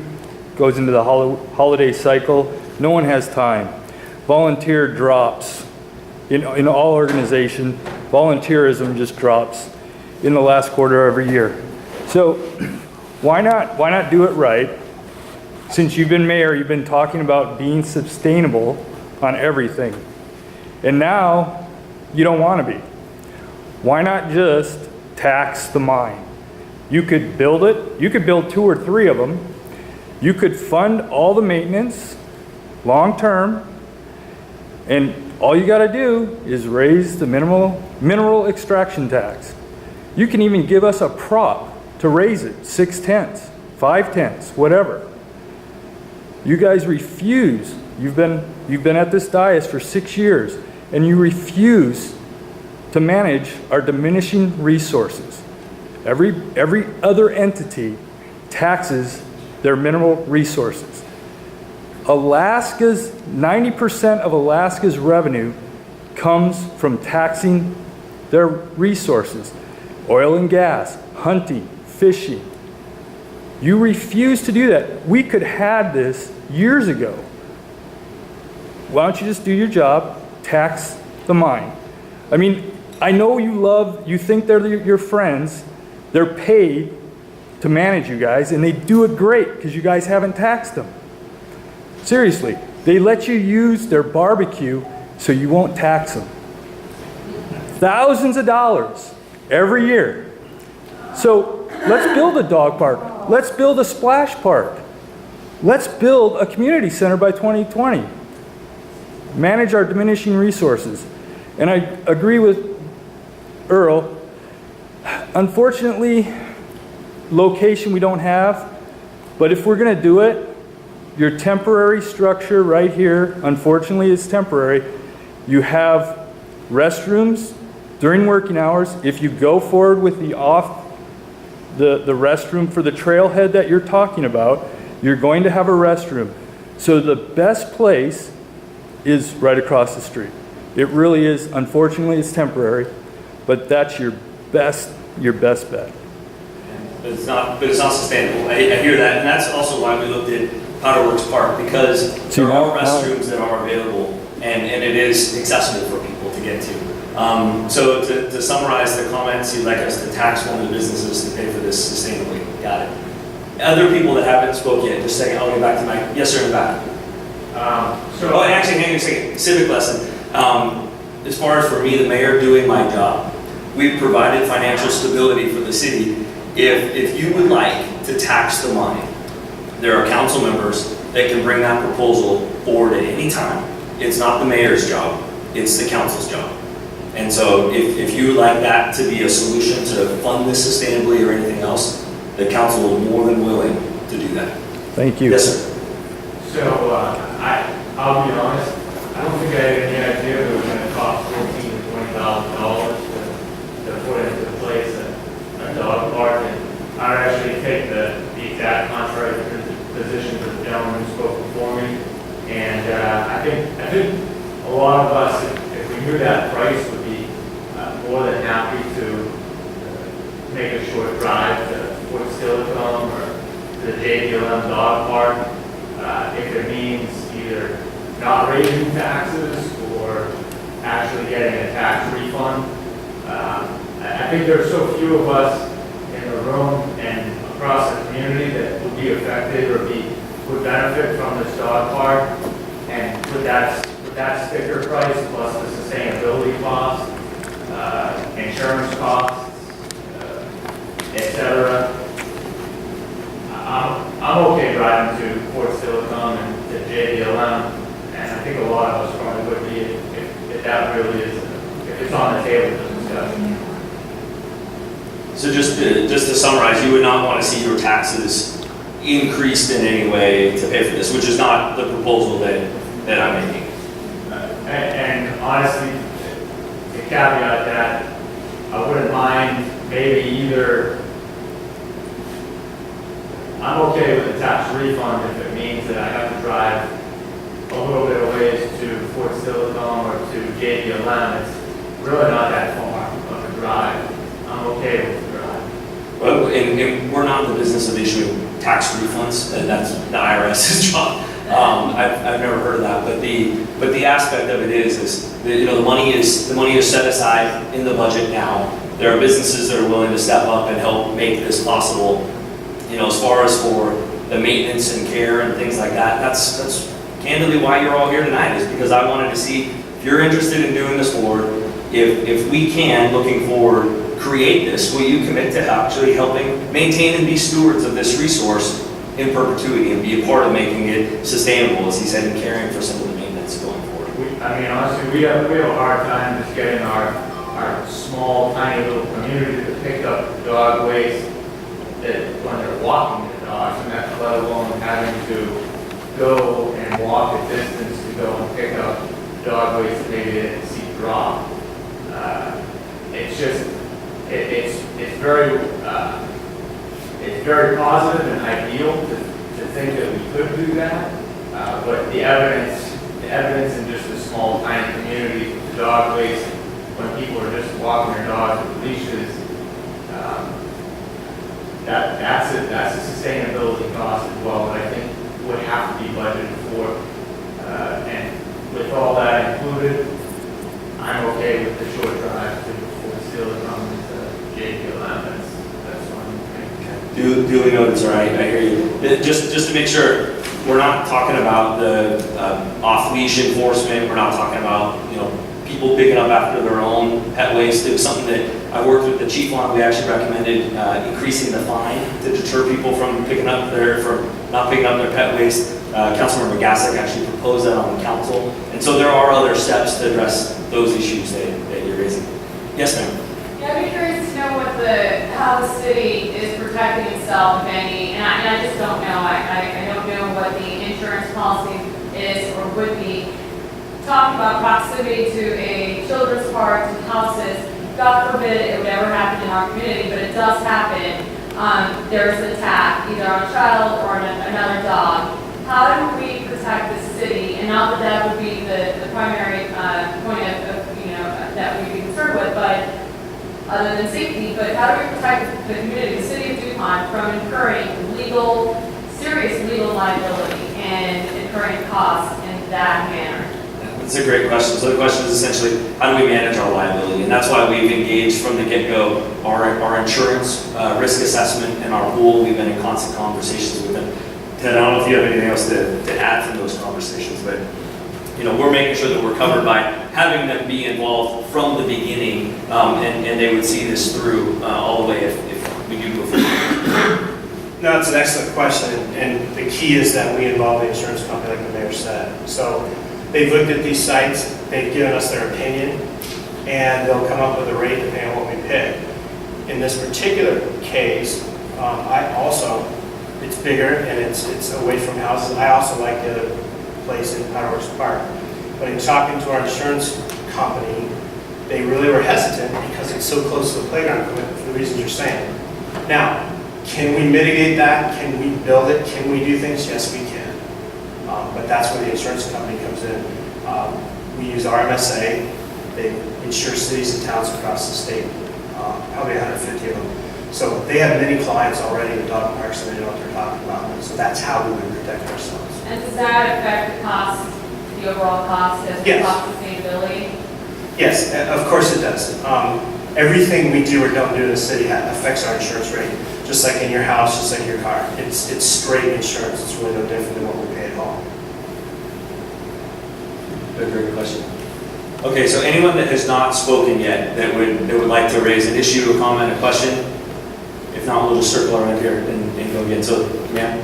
goes into the holiday cycle. No one has time. Volunteer drops in all organization. Volunteerism just drops in the last quarter every year. So why not do it right? Since you've been mayor, you've been talking about being sustainable on everything. And now you don't want to be. Why not just tax the mine? You could build it. You could build 2 or 3 of them. You could fund all the maintenance long term. And all you got to do is raise the mineral extraction tax. You can even give us a prop to raise it, 6/10, 5/10, whatever. You guys refuse. You've been at this dais for 6 years, and you refuse to manage our diminishing resources. Every other entity taxes their mineral resources. 90% of Alaska's revenue comes from taxing their resources. Oil and gas, hunting, fishing. You refuse to do that. We could have had this years ago. Why don't you just do your job, tax the mine? I mean, I know you think they're your friends. They're paid to manage you guys, and they do it great because you guys haven't taxed them. Seriously, they let you use their barbecue so you won't tax them. Thousands of dollars every year. So let's build a dog park. Let's build a splash park. Let's build a community center by 2020. Manage our diminishing resources. And I agree with Earl. Unfortunately, location we don't have, but if we're going to do it, your temporary structure right here, unfortunately, is temporary. You have restrooms during working hours. If you go forward with the restroom for the trailhead that you're talking about, you're going to have a restroom. So the best place is right across the street. It really is. Unfortunately, it's temporary, but that's your best bet. But it's not sustainable. I hear that, and that's also why we looked at Powderworks Park, because there are restrooms that are available, and it is accessible for people to get to. So to summarize the comments, you'd like us to tax one of the businesses to pay for this sustainably. Got it. Other people that haven't spoke yet, just a second, I'll get back to Mike. Yes, sir, in the back. And actually, hang on a second, civic lesson. As far as for me, the mayor, doing my job, we've provided financial stability for the city, If you would like to tax the money, there are council members that can bring that proposal forward at any time. It's not the mayor's job, it's the council's job. And so if you would like that to be a solution to fund this sustainably or anything else, the council is more than willing to do that. Thank you. Yes, sir. So, I'll be honest, I don't think I had any idea it was gonna cost $14,000 to $20,000 to put into place a dog park. And I would actually take the exact contrary position to the gentleman who spoke before me. And, I think a lot of us, if we knew that price, would be more than happy to make a short drive to Fort Silicon or to the JPLM dog park. If it means either not raising taxes or actually getting a tax refund. I think there are so few of us in the room and across the community that would be affected or would benefit from this dog park. And with that sticker price plus the sustainability costs, insurance costs, et cetera, I'm okay driving to Fort Silicon and to JDLM, and I think a lot of us probably would be if that really is, if it's on the table to discuss. So just to summarize, you would not want to see your taxes increased in any way to pay for this, which is not the proposal that I'm making. And honestly, to caveat that, I wouldn't mind maybe either, I'm okay with a tax refund if it means that I have to drive a little bit of ways to Fort Silicon or to JPLM. It's really not that far of a drive. I'm okay with the drive. Well, and we're not in the business of issuing tax refunds, and that's the IRS's job. I've never heard of that, but the aspect of it is that, the money is set aside in the budget now. There are businesses that are willing to step up and help make this possible. As far as for the maintenance and care and things like that, that's candidly why you're all here tonight, is because I wanted to see if you're interested in doing this forward. If we can, looking forward, create this, will you commit to actually helping maintain and be stewards of this resource in perpetuity and be a part of making it sustainable, as he said, and caring for some of the maintenance going forward? Honestly, we have a hard time just getting our small, tiny little community to pick up dog waste that when they're walking the dogs, and that's let alone having to go and walk a distance to go and pick up dog waste that maybe they didn't see drop. It's very positive and ideal to think that we could do that, but the evidence in just a small, tiny community with the dog waste, when people are just walking their dogs with leashes, that's a sustainability cost as well that I think would have to be budgeted for. And with all that included, I'm okay with the short drive to Fort Silicon to JPLM. That's fine. Duly noted, sir. I hear you. Just to make sure, we're not talking about the off-leash enforcement. We're not talking about people picking up after their own pet waste. It was something that I worked with the chief on. We actually recommended increasing the fine to deter people from not picking up their pet waste. Councilmember Gassick actually proposed that on the council, and so there are other steps to address those issues that you're raising. Yes, ma'am. Yeah, I'd be curious to know how the city is protecting itself, if any, and I just don't know. I don't know what the insurance policy is or would be. Talking about proximity to a children's park, to houses, God forbid it would ever happen in our community, but it does happen. There's an attack, either on a child or on another dog. How do we protect the city? And not that would be the primary point of that we'd be concerned with, but other than safety, but how do we protect the community, the city of DuPont, from incurring serious legal liability and incurring costs in that manner? That's a great question. So the question is essentially, how do we manage our liability? And that's why we've engaged from the get-go our insurance risk assessment and our pool. We've been in constant conversations with them. Ted, I don't know if you have anything else to add from those conversations, but we're making sure that we're covered by having them be involved from the beginning, and they would see this through all the way if we do go forward. No, it's an excellent question, and the key is that we involve the insurance company, like the mayor said. So they've looked at these sites, they've given us their opinion, and they'll come up with a rate depending on what we pick. In this particular case, it's bigger and it's away from houses. I also like the other place in Leash Park. But in talking to our insurance company, they really were hesitant because it's so close to the playground equipment for the reasons you're saying. Now, can we mitigate that? Can we build it? Can we do things? Yes, we can. But that's where the insurance company comes in. We use RMSA. They insure cities and towns across the state, probably 150 of them. So they have many clients already in dog parks, and they know what they're talking about. So that's how we would protect ourselves. And does that affect the cost, the overall cost of Yes. cost sustainability? Yes, of course it does. Everything we do or don't do in the city affects our insurance rate, just like in your house, just like your car. It's straight insurance. It's really no different than what we pay at home. A great question. Okay, so anyone that has not spoken yet that would like to raise an issue, a comment, a question? If not, we'll just circle around here and go again. So, ma'am?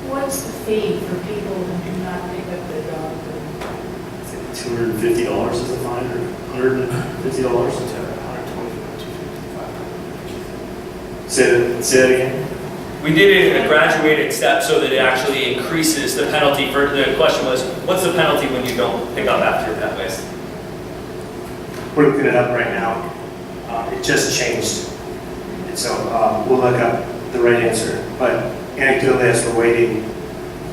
What's the fee for people who do not pick up their dog food? $250 is the fine, or $150? Say that again. We did it in a graduated step so that it actually increases the penalty. For the question was, what's the penalty when you don't pick up after your pet waste? We're looking it up right now. It just changed. And so we'll look up the right answer. But anecdotally, as we're waiting,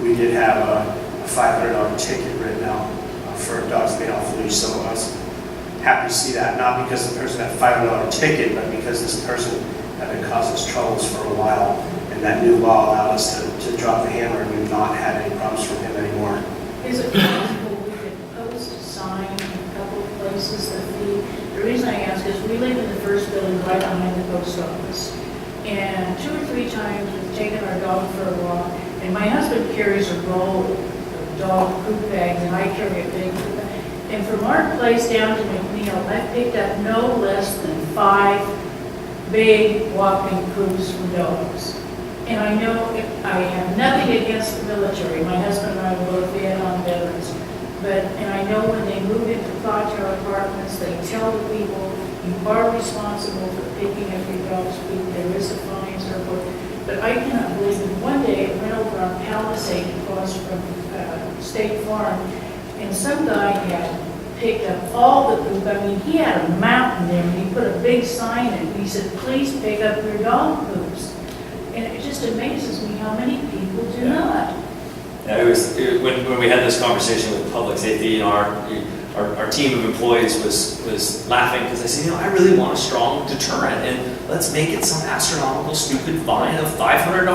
we did have a $500 ticket written out for dogs being off leash. So I was happy to see that, not because the person had a $500 ticket, but because this person had been causing us troubles for a while. And that new law allowed us to drop the hammer, and we've not had any problems from him anymore. Is it possible we could post a sign in a couple of places that the reason I ask is we live in the first building right behind the post office. And 2 or 3 times we've taken our dog for a walk, and my husband carries a roll of dog poop bags, and I carry a big poop bag. And from our place down to McNeil, I've picked up no less than 5 big walking poops for dogs. And I know I have nothing against the military. My husband and I were both Vietnam veterans. And I know when they move into Cloud Tower apartments, they tell the people, you are responsible for picking up your dog's poop. There is a fine, so forth. But I cannot believe it. One day I went over on Palisade across from State Farm, and some guy had picked up all the poop. I mean, he had a mountain there, and he put a big sign in. He said, please pick up your dog poops. And it just amazes me how many people do not. Yeah, when we had this conversation with public safety, our team of employees was laughing because I said, I really want a strong deterrent, and let's make it some astronomical, stupid fine of $500.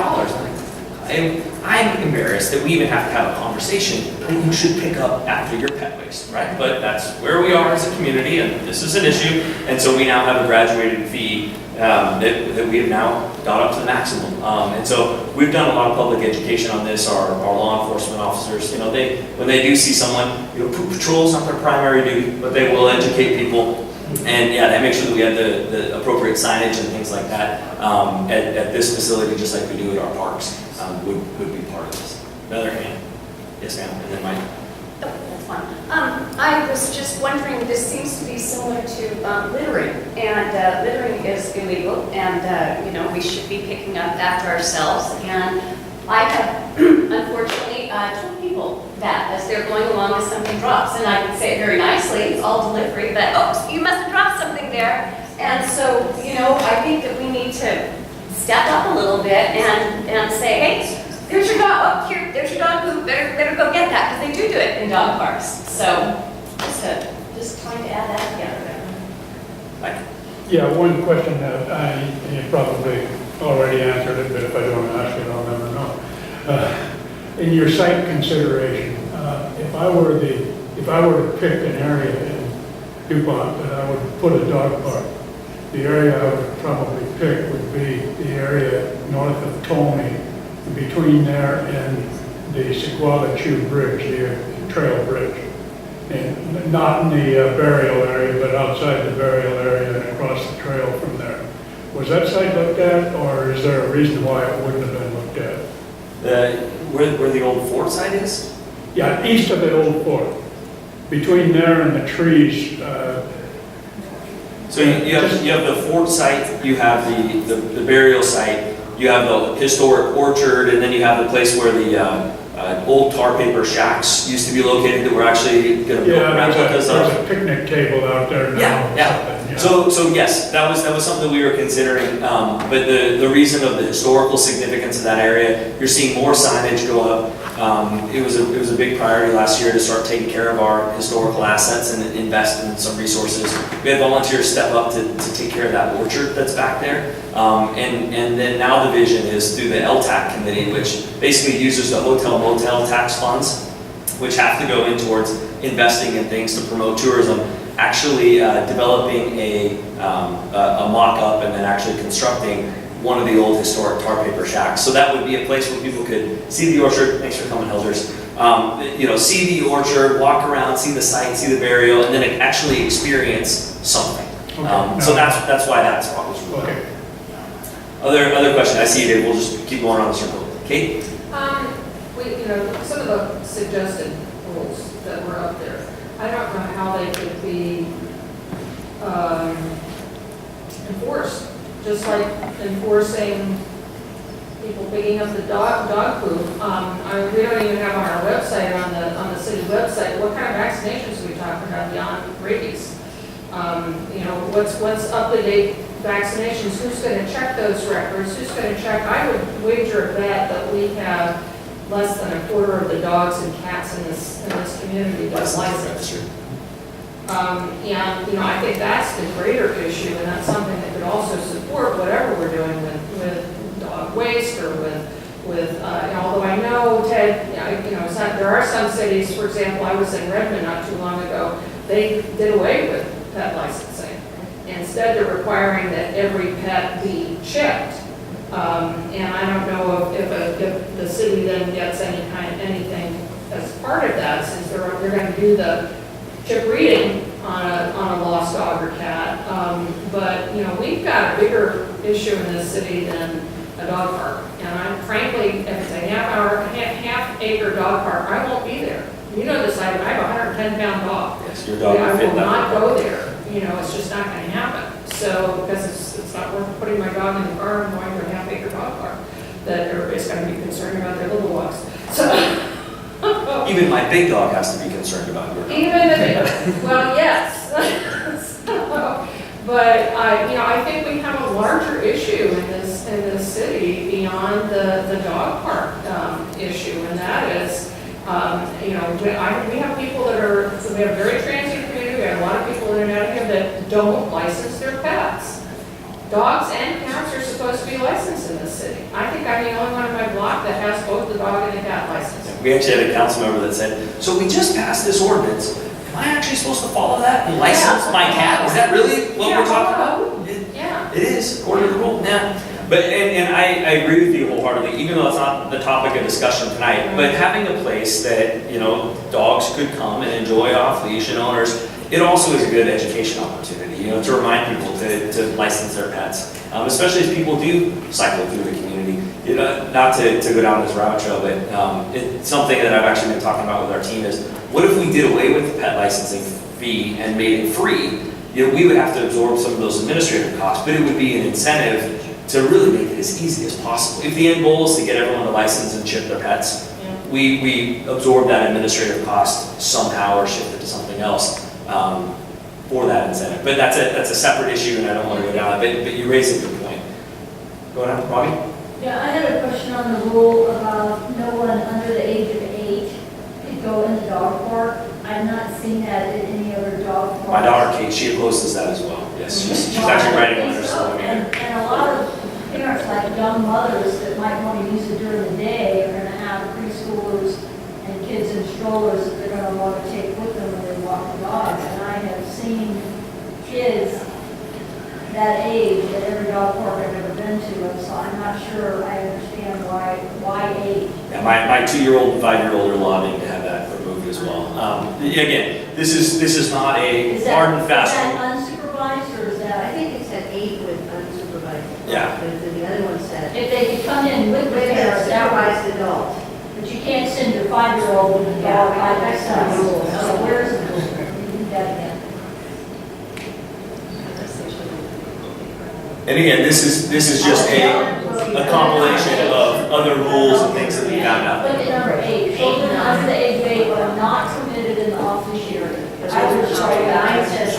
I'm embarrassed that we even have to have a conversation that you should pick up after your pet waste, right? But that's where we are as a community, and this is an issue, and so we now have a graduated fee that we have now got up to the maximum. And so we've done a lot of public education on this. Our law enforcement officers, when they do see someone, poop patrol is not their primary duty, but they will educate people. And they make sure that we have the appropriate signage and things like that at this facility, just like we do at our parks, would be part of this. Another hand. Yes, ma'am. And then Mike. Oh, that's fine. I was just wondering, this seems to be similar to littering, and littering is illegal, and we should be picking up after ourselves. And I have unfortunately told people that as they're going along, as something drops, and I can say it very nicely, it's all delivery, but oops, you must have dropped something there. And so, I think that we need to step up a little bit and say, hey, there's your dog. Oh, here, there's your dog poop. Better go get that, because they do it in dog parks. So, just trying to add that together. Yeah, one question that you probably already answered it, but if I don't ask it, I'll never know. In your site consideration, if I were to pick an area in DuPont that I would put a dog park, the area I would probably pick would be the area north of Tolney, between there and the Sequala Bridge, the trail bridge. And not in the burial area, but outside the burial area and across the trail from there. Was that site looked at, or is there a reason why it wouldn't have been looked Where the old fort site is? Yeah, east of the old fort. Between there and the trees, So you have the fort site, you have the burial site, you have the historic orchard, and then you have the place where the old tar paper shacks used to be located that we're actually going to build replicas there's of. a picnic table out there now. Yeah, or yeah. something, yeah. So yes, that was something we were considering, but the reason of the historical significance of that area, you're seeing more signage go up. It was a big priority last year to start taking care of our historical assets and invest in some resources. We had volunteers step up to take care of that orchard that's back there. And then now the vision is through the LTAC committee, which basically uses the hotel motel tax funds, which have to go in towards investing in things to promote tourism, actually developing a mock-up and then actually constructing one of the old historic tar paper shacks. So that would be a place where people could see the orchard. Thanks for coming, Hilders. See the orchard, walk around, see the site, see the burial, and then actually experience something. Okay. So that's why that spot was really Okay. Other question? I see you, Dave. We'll just keep going around the circle. Kate? Some of the suggested rules that were up there, I don't know how they could be enforced. Just like enforcing people picking up the dog poop. We don't even have on our website, on the city website, what kind of vaccinations are we talking about beyond rabies? What's up-to-date vaccinations? Who's going to check those records? Who's going to check? I would wager a bet that we have less than a quarter of the dogs and cats in this community that's licensed. I think that's the greater issue, and that's something that could also support whatever we're doing with dog waste or with although I know, Ted, there are some cities, for example, I was in Redmond not too long ago, they did away with pet licensing. Instead, they're requiring that every pet be chipped. And I don't know if the city then gets anything as part of that, since they're going to do the chip reading on a lost dog or cat. But we've got a bigger issue in this city than a dog park. And frankly, if it's a half acre dog park, I won't be there. You know this, I have a 110-pound dog. Yes, your dog I will fit will that. not go there. It's just not going to happen. So, because it's not worth putting my dog in the car and going to a half-acre dog park, that everybody's going to be concerned about their little walks. So, Even my big dog has to be concerned about your dog. even the big, well, yes. But I think we have a larger issue in this city beyond the dog park issue, and that is, we have people we have a very transient community. We have a lot of people in and out of here that don't license their pets. Dogs and cats are supposed to be licensed in this city. I think I'm the only one in my block that has both the dog and the cat license. We actually had a council member that said, so we just passed this ordinance. Am I actually supposed to follow that and license my cat? Is that really what we're talking about? Yeah. It is, according to the rule, yeah. But, and I agree with you wholeheartedly, even though it's not the topic of discussion tonight, but having a place that, dogs could come and enjoy off leash and owners, it also is a good education opportunity, to remind people to license their pets. Especially as people do cycle through the community. Not to go down this rabbit trail, but it's something that I've actually been talking about with our team is, what if we did away with the pet licensing fee and made it free? We would have to absorb some of those administrative costs, but it would be an incentive to really make it as easy as possible. If the end goal is to get everyone to license and chip their pets, we absorb that administrative cost somehow or shift it to something else for that incentive. But that's a separate issue, and I don't want to go down it, but you raise a good point. Go ahead, Bobby? Yeah, I had a question on the rule about no one under the age of 8 could go in the dog park. I've not seen that at any other dog park. My daughter, Kate, she opposes that as well. Yes, she's actually writing on her story. And a lot of parents, like young mothers that might want to use it during the day, are going to have preschoolers and kids in strollers that they're going to want to take with them when they walk the dogs. And I have seen kids that age at every dog park I've ever been to, and so I'm not sure I understand why age. Yeah, my 2-year-old and 5-year-old are lobbying to have that removed as well. Again, this is not a hard and fast Is rule. that unsupervised, or is that? I think it said 8 with unsupervised. Yeah. But the other one said. If they could come in with the parents, supervised adult. But you can't send your 5-year-old with a dog by themselves. So where's the rule? You do that again. And again, this is just a compilation of other rules and things that we found out. Look at number 8, children under the age of 8 are not permitted in the office area. I was sorry, 9 says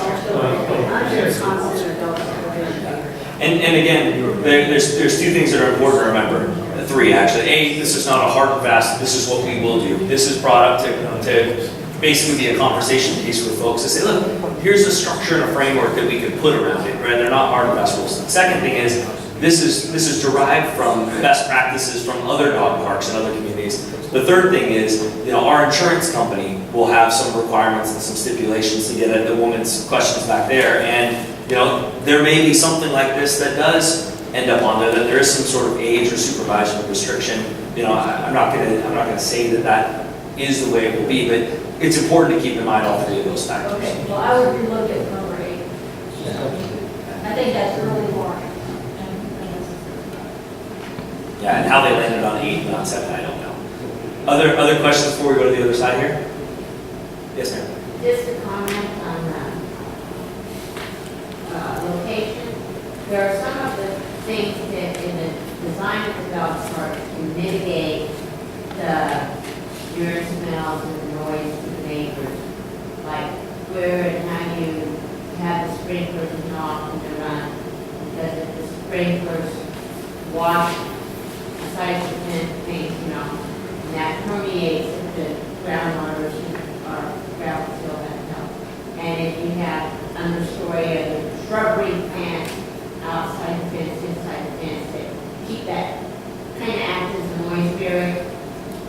And again, there's two things that are important to remember. 3 actually. A, this is not a hard and fast, this is what we will do. This is brought up to basically be a conversation piece with folks to say, look, here's a structure and a framework that we could put around it, right? They're not hard and fast rules. The second thing is, this is derived from best practices from other dog parks and other communities. The third thing is, our insurance company will have some requirements and some stipulations to get at the woman's questions back there. And, there may be something like this that does end up on there, that there is some sort of age or supervision restriction. I'm not gonna say that is the way it will be, but it's important to keep in mind all 3 of those factors. Okay, well, I would relook at number 8. I think that's early warning. Yeah, and how they landed on 8 and not 7, I don't know. Other questions before we go to the other side here? Yes, ma'am. Just a comment on the location. There are some of the things that in the design of the dog park can mitigate the urine smells and the noise to the neighbors. Like where and how you have the sprinklers and off and to run. Because if the sprinklers wash the sides of the things, and that permeates the groundwater or gravel still that help. And if you have understory of the shrubbery plant outside the fence, inside the fence, that keep that kind of act as a noise barrier.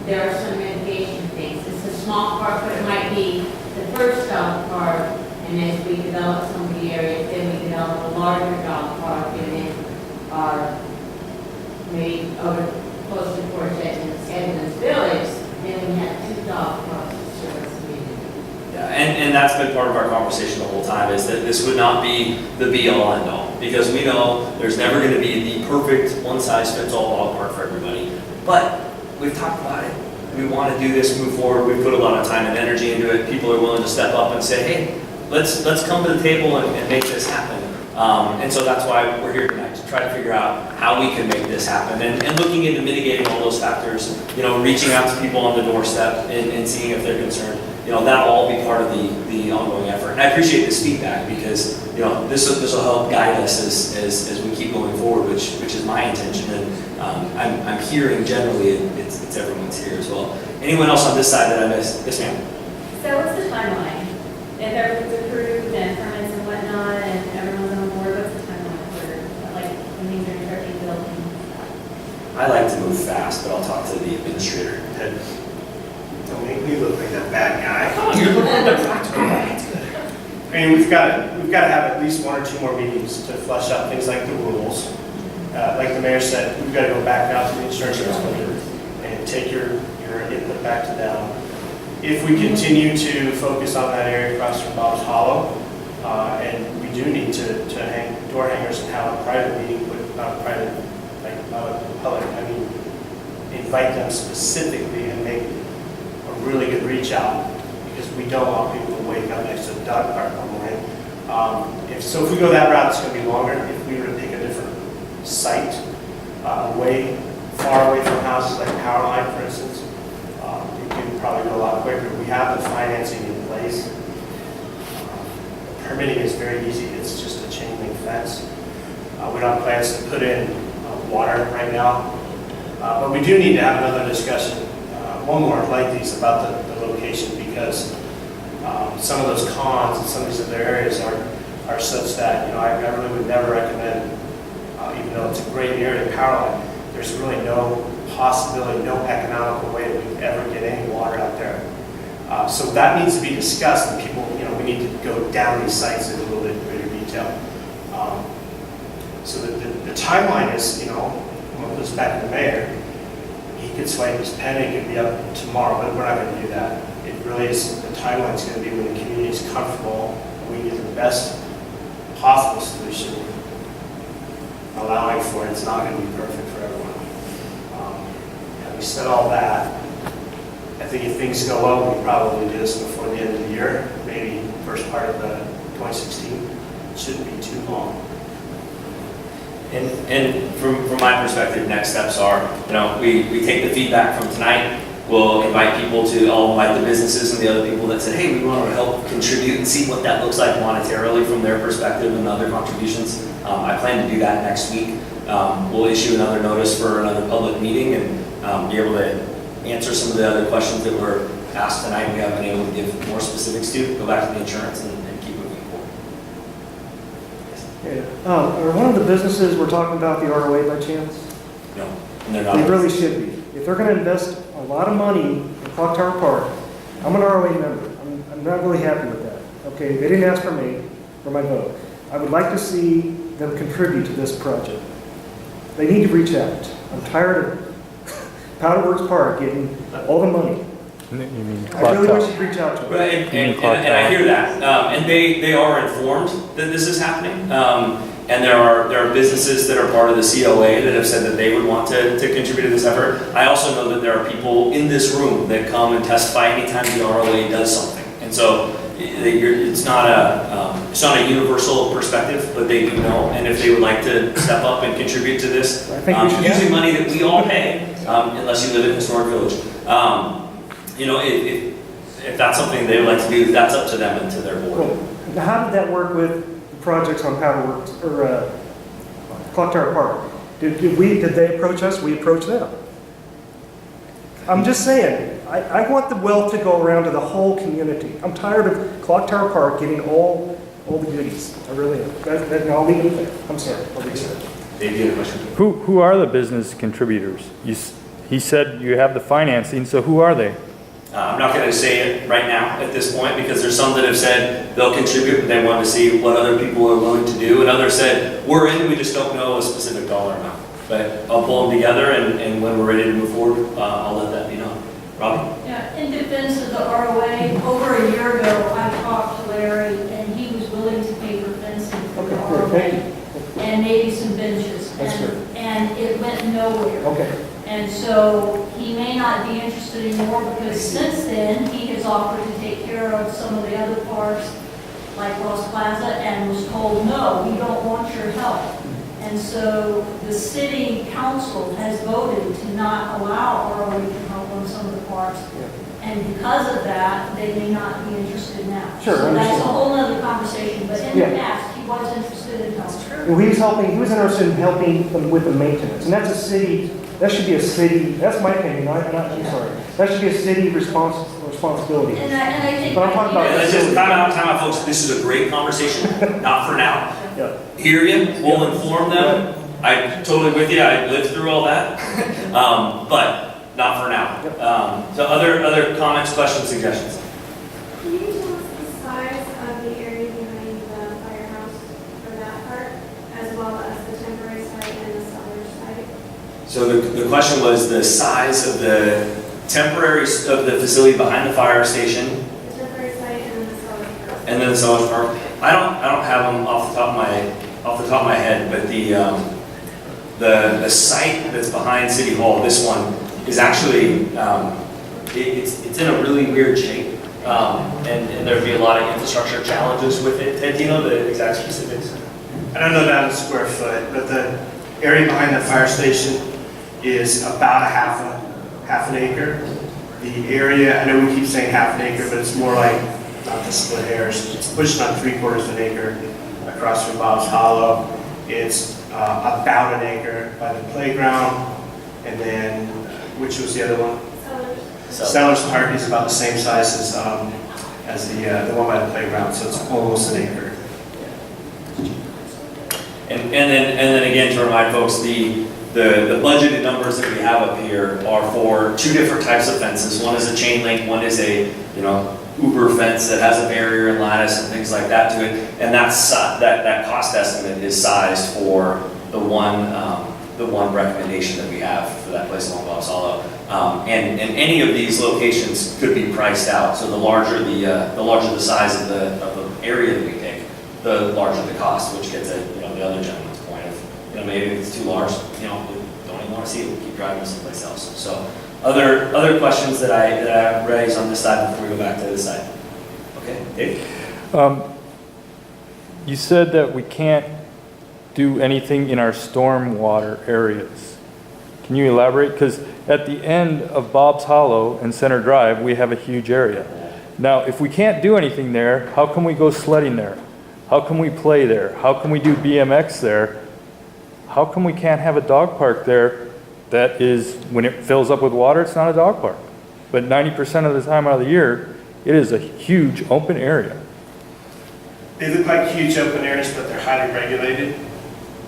There are some mitigation things. It's a small park, but it might be the first dog park, and as we develop some of the areas, then we develop a larger dog park, and then our maybe over closer towards Edmonds Village, then we have 2 dog parks to serve the community. Yeah, and that's been part of our conversation the whole time, is that this would not be the be-all, end-all. Because we know there's never going to be the perfect one-size-fits-all dog park for everybody. But we've talked about it. We want to do this, move forward. We've put a lot of time and energy into it. People are willing to step up and say, hey, let's come to the table and make this happen. And so that's why we're here tonight, to try to figure out how we can make this happen. And looking into mitigating all those factors, reaching out to people on the doorstep and seeing if they're concerned. That'll all be part of the ongoing effort. And I appreciate this feedback, because this will help guide us as we keep going forward, which is my intention. And I'm hearing generally it's everyone's here as well. Anyone else on this side that I missed? Yes, ma'am. So what's the timeline? If everything's approved and permits and whatnot, and everyone's on board, what's the timeline for, like, when things are starting to build and stuff? I like to move fast, but I'll talk to the administrator. Ted. Don't make me look like that bad guy. Oh, you're looking at the practical guy. It's good. I mean, we've got to have at least 1 or 2 more meetings to flesh out things like the rules. Like the mayor said, we've got to go back out to the insurance company and take your input back to them. If we continue to focus on that area across from Bob's Hollow, and we do need to hang door hangers and have a private meeting with, not a private, like not a public, I mean, invite them specifically and make a really good reach out, because we don't want people to wake up next to the dog park one morning. If we go that route, it's going to be longer. If we were to pick a different site, far away from houses, like Power Line, for instance, it can probably go a lot quicker. We have the financing in place. Permitting is very easy. It's just a chain link fence. We don't have plans to put in water right now, but we do need to have another discussion, one more like these, about the location, because some of those cons and some of these other areas are such that, I really would never recommend, even though it's a great area, Power Line, there's really no possibility, no economical way that we could ever get any water out there. So that needs to be discussed, and people, we need to go down these sites in a little bit greater detail. So the timeline is, when it goes back to the mayor, he could swipe his pen, it could be up tomorrow, but we're not going to do that. It really is, the timeline is going to be when the community is comfortable, and we get the best possible solution, allowing for it. It's not going to be perfect for everyone. we said all that. I think if things go well, we probably do this before the end of the year, maybe first part of the 2016. Shouldn't be too long. And from my perspective, next steps are, we take the feedback from tonight. We'll invite people I'll invite the businesses and the other people that said, hey, we want to help contribute and see what that looks like monetarily from their perspective and other contributions. I plan to do that next week. We'll issue another notice for another public meeting and be able to answer some of the other questions that were asked tonight. We haven't been able to give more specifics to. Go back to the insurance and keep moving forward. Yeah. Are one of the businesses we're talking about the ROA by chance? No, and they're not. They really should be. If they're going to invest a lot of money in Clock Tower Park, I'm an ROA member. I'm not really happy with that. Okay, they didn't ask for my vote. I would like to see them contribute to this project. They need to reach out. I'm tired of Powderworks Park getting all the money. You mean I really wish you'd reach out to them. Right, and I hear that, and they are informed that this is happening, and there are businesses that are part of the COA that have said that they would want to contribute to this effort. I also know that there are people in this room that come and testify anytime the ROA does something, and so it's not a universal perspective, but they do know, and if they would like to step up and contribute to this, using money that we all pay, unless you live in Historic Village. If that's something they would like to do, that's up to them and to their board. Cool. Now, how did that work with the projects on Powderworks or Clock Tower Park? Did they approach us? We approached them. I'm just saying, I want the wealth to go around to the whole community. I'm tired of Clock Tower Park getting all the goodies. I really am. I'll leave it there. I'm sorry. I'll leave it there. Dave, you had a question? Who are the business contributors? He said you have the financing, so who are they? I'm not going to say it right now at this point because there's some that have said they'll contribute, but they want to see what other people are willing to do, and others said we're in, we just don't know a specific dollar amount. But I'll pull them together, and when we're ready to move forward, I'll let that be known. Robbie? Yeah, in defense of the ROA, over a year ago, I talked to Larry, and he was willing to pay for fencing for the ROA, and maybe some benches, and it went nowhere. Okay. And so he may not be interested anymore because since then, he has offered to take care of some of the other parks, like Ross Plaza, and was told, no, we don't want your help. And so the city council has voted to not allow ROA to help on some of the parks. And because of that, they may not be interested now. Sure, so that's a whole other conversation, but in Yeah. the past, he was interested in help. Well, he was interested in helping them with the maintenance, and that's a city. That should be a city. That's my opinion. I'm sorry. That should be a city responsibility. And I think. But I'm talking about. Let's just time out, folks. This is a great conversation. Not for now. Yeah. Hear you. We'll inform them. I'm totally with you. I lived through all that, but not for now. So other comments, questions, suggestions? Can you tell us the size of the area behind the firehouse for that part, as well as the temporary site and the cellar site? So the question was the size of the facility behind the fire station, The temporary site and then the cellar part. and then the Sellers Park. I don't have them off the top of my head, but the site that's behind City Hall, this one, is actually it's in a really weird shape, and there'd be a lot of infrastructure challenges with it. Ted, do you know the exact specifics? I don't know that in square foot, but the area behind the fire station is about a half an acre. The area, I know we keep saying half an acre, but it's more like, not to split hairs, it's pushing on 3/4 of an acre across from Bob's Hollow. It's about an acre by the playground, and then, which was the other one? Sellers Park is about the same size as the one by the playground, so it's almost an acre. And then again, to remind folks, the budgeted numbers that we have up here are for two different types of fences. One is a chain link, one is a Uber fence that has a barrier and lattice and things like that to it. And that cost estimate is sized for the one recommendation that we have for that place along Bob's Hollow. And any of these locations could be priced out. So the larger the size of the area that we take, the larger the cost, which gets at the other gentleman's point of maybe if it's too large, don't even want to see it, we'll keep driving someplace else. So other questions that I raise on this side before we go back to this side? Okay, Dave? You said that we can't do anything in our stormwater areas. Can you elaborate? Because at the end of Bob's Hollow and Center Drive, we have a huge area. Now, if we can't do anything there, how can we go sledding there? How can we play there? How can we do BMX there? How come we can't have a dog park there that is, when it fills up with water, it's not a dog park? But 90% of the time out of the year, it is a huge open area. They look like huge open areas, but they're highly regulated.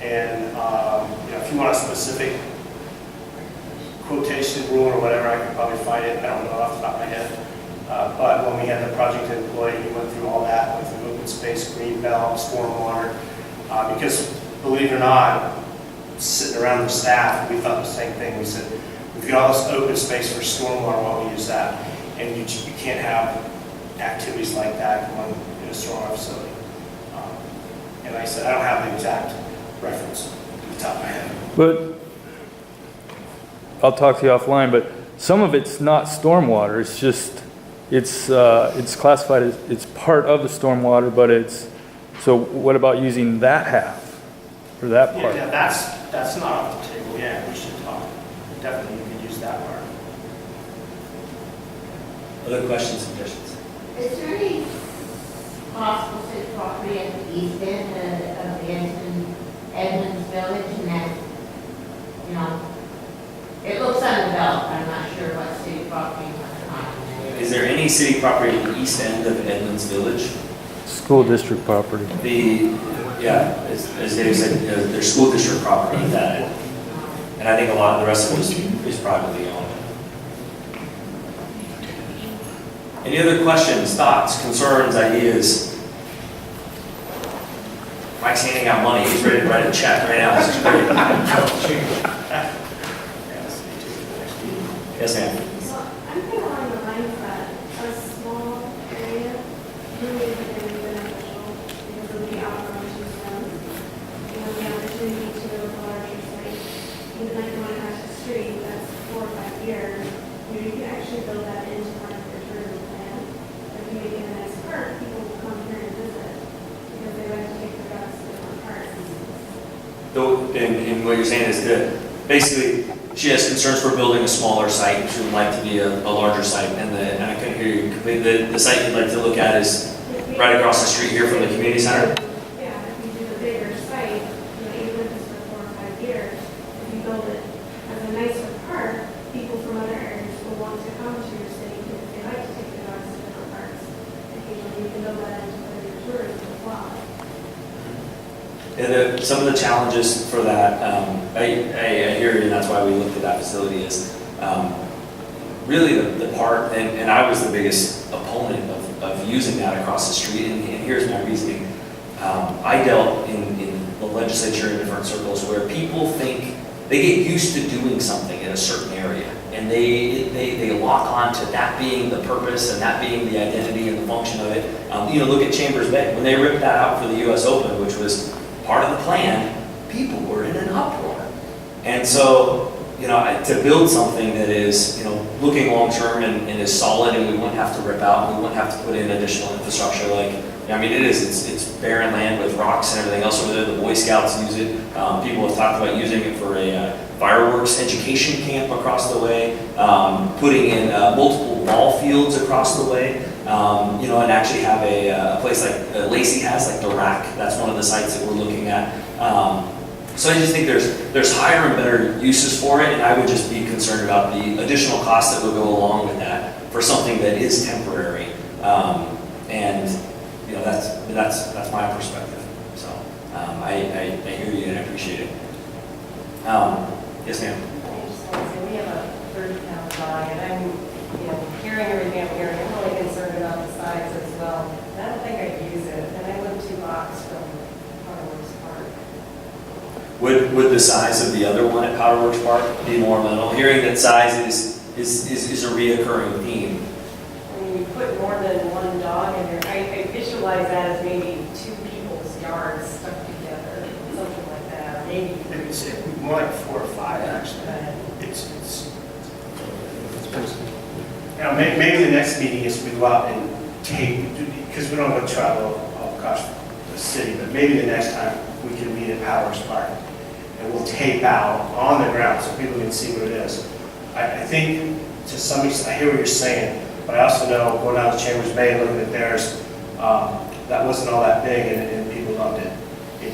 And if you want a specific quotation rule or whatever, I could probably find it. I don't know off the top of my head. But when we had the project employee, we went through all that, went through open space, green belt, stormwater. Because believe it or not, sitting around the staff, we thought the same thing. We said, we've got all this open space for stormwater, why don't we use that? And you can't have activities like that going in a stormwater facility. And I said, I don't have the exact reference at the top of my head. But I'll talk to you offline, but some of it's not stormwater. It's just, it's classified as, it's part of the stormwater, but so what about using that half or that part? Yeah, that's not off the table. Yeah, we should talk. Definitely you can use that part. Other questions, suggestions? Is there any possible city property at the east end of the Edmonds Village, and that, it looks undeveloped, I'm not sure what city property and what's not. Is there any city property at the east end of Edmonds Village? School district property. As Dave said, there's school district property at that end. And I think a lot of the rest of it is privately owned. Any other questions, thoughts, concerns, ideas? Mike's handing out money. He's ready to write a check right now. This is great. Yes, ma'am. So I'm kind of along the lines that a small area really isn't going to be beneficial because of the outdoors and stuff. The opportunity to build a larger site, even like the one across the street, that's 4 or 5 years. You can actually build that into part of your tourism plan. If you make it a nice park, people will come here and visit because they like to take their dogs to different parks. And what you're saying is that basically she has concerns for building a smaller site. She would like to be a larger site. And I couldn't hear you completely. The site you'd like to look at is right across the street here from the community center? Yeah, if you do a bigger site, even if it's for 4 or 5 years, if you build it as a nicer park, people from other areas will want to come to your city because they like to take their dogs to different parks. Occasionally, you can build that into your tourism as well. And some of the challenges for that, I hear you, and that's why we looked at that facility, is really the part, and I was the biggest opponent of using that across the street, and here's my reasoning. I dealt in the legislature in different circles where people think they get used to doing something in a certain area, and they lock on to that being the purpose and that being the identity and the function of it. Look at Chambers Bay. When they ripped that out for the U.S. Open, which was part of the plan, people were in an uproar. And so, to build something that is, looking long-term and is solid, and we wouldn't have to rip out, and we wouldn't have to put in additional infrastructure it's barren land with rocks and everything else over there. The Boy Scouts use it. People have talked about using it for a fireworks education camp across the way, putting in multiple ball fields across the way, and actually have a place like Lacey has, like the Rack. That's one of the sites that we're looking at. So I just think there's higher and better uses for it, and I would just be concerned about the additional costs that would go along with that for something that is temporary. That's my perspective. So I hear you and I appreciate it. Yes, ma'am. I just want to say we have a 30-pound dog, and I'm hearing everything I'm hearing. I'm really concerned about the size as well. And I don't think I'd use it, and I live 2 blocks from Powderworks Park. Would the size of the other one at Powderworks Park be more mental? Hearing that size is a reoccurring theme. I mean, you put more than one dog in there. I visualize that as maybe 2 people's yards stuck together, something like that, maybe 3. more like 4 or 5, actually. It's, maybe the next meeting is we go out and tape, because we don't go travel all across the city, but maybe the next time we can meet at Powers Park, and we'll tape out on the ground so people can see what it is. I think to some extent, I hear what you're saying, but I also know going out to Chambers Bay and looking at theirs, that wasn't all that big and people loved it.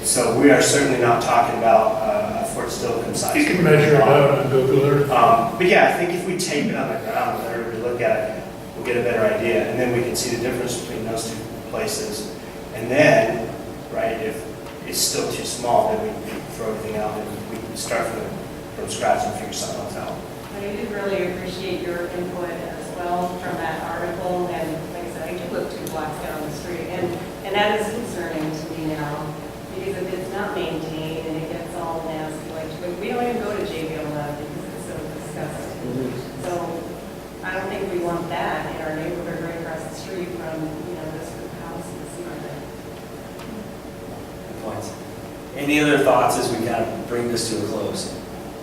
So we are certainly not talking about a Fort Steilacoom size. You can measure it out on Google Earth. But yeah, I think if we tape it on the ground and everybody look at it, we'll get a better idea, and then we can see the difference between those two places. And then, right, if it's still too small, then we throw everything out and we can start from scratch and figure something else out. I did really appreciate your input as well from that article, and like I said, I do live 2 blocks down the street, and that is concerning to me now, because if it's not maintained and it gets all nasty, like, we don't even go to JBL Lab because it's so disgusting. So I don't think we want that in our neighborhood right across the street from, this group of houses either. Good points. Any other thoughts as we kind of bring this to a close?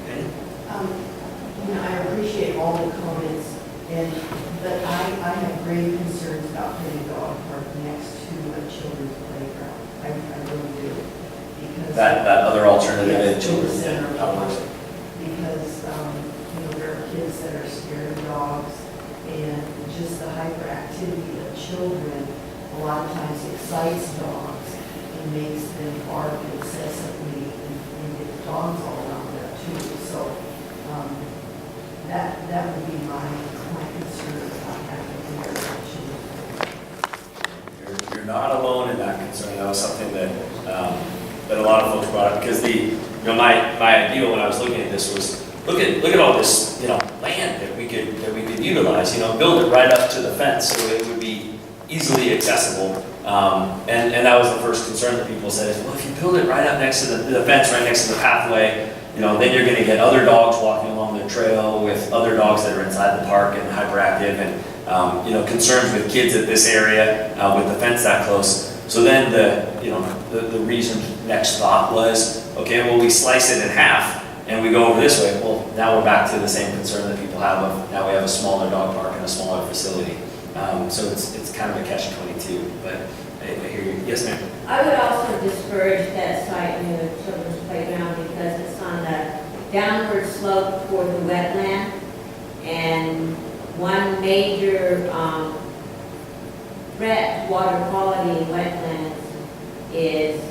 Okay. I appreciate all the comments, but I have grave concerns about putting a dog park next to a children's playground. I really do. Because That other alternative yes, in in the children's center of outdoors. it. Because, there are kids that are scared of dogs, and just the hyperactivity of children a lot of times excites dogs and makes them bark incessantly and get dogs all around there too. So, that would be my concern about having interaction. You're not alone in that concern. That was something that that a lot of folks brought up, because my idea when I was looking at this was look at all this land that we could utilize. Build it right up to the fence so it would be easily accessible. And that was the first concern that people said is, well, if you build it right up next to the fence, right next to the pathway, then you're going to get other dogs walking along the trail with other dogs that are inside the park and hyperactive, and concerns with kids at this area with the fence that close. So then the reasoned next thought was, okay, well, we slice it in half and we go over this way. Well, now we're back to the same concern that people have of now we have a smaller dog park and a smaller facility. So it's kind of a catch-22. But I hear you. Yes, ma'am. I would also discourage that site near the children's playground because it's on the downward slope toward the wetland. And one major threat to water quality in wetlands is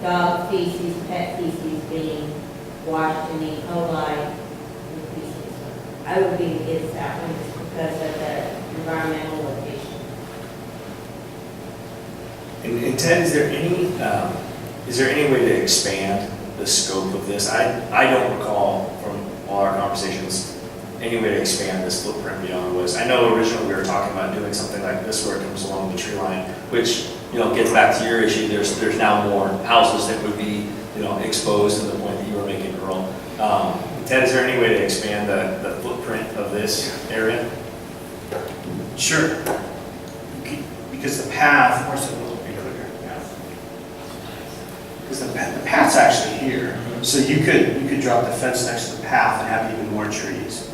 dog feces, pet feces being washed in E. coli and feces. I would be against that one just because of the environmental location. And Ted, is there any way to expand the scope of this? I don't recall from all our conversations any way to expand this footprint beyond the woods. I know originally we were talking about doing something like this where it comes along the tree line, which gets back to your issue. There's now more houses that would be exposed to the point that you were making, Earl. Ted, is there any way to expand the footprint of this area? Sure. Because the path, where's the little bit clearer? Because the path's actually here. So you could drop the fence next to the path and have even more trees.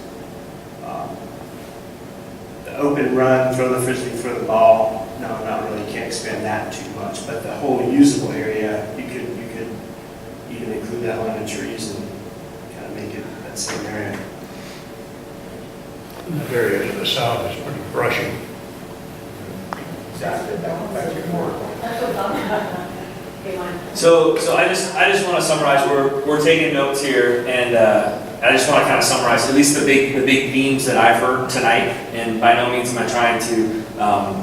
The open run, throw the frisbee, throw the ball, no, not really, you can't expand that too much. But the whole usable area, you could even include that line of trees and kind of make it that same area. That area to the south is pretty brushy. Exactly. That's what I'm So I just want to summarize. We're taking notes here, and I just want to kind of summarize at least the big themes that I've heard tonight. And by no means am I trying to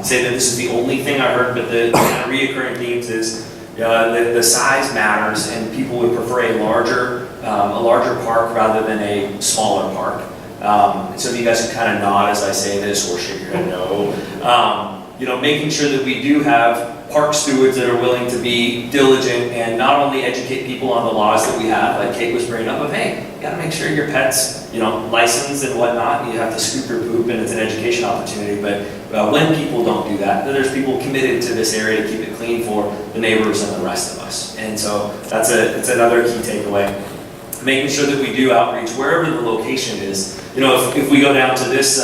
say that this is the only thing I heard, but the kind of reoccurring themes is the size matters, and people would prefer a larger park rather than a smaller park. So you guys can kind of nod as I say this, or shake your head no. Making sure that we do have park stewards that are willing to be diligent and not only educate people on the laws that we have, like Kate was bringing up, of hey, you got to make sure your pet's licensed and whatnot. You have to scoop your poop, and it's an education opportunity. But when people don't do that, then there's people committed to this area to keep it clean for the neighbors and the rest of us. And so it's another key takeaway. making sure that we do outreach wherever the location is. You know, if we go down to this,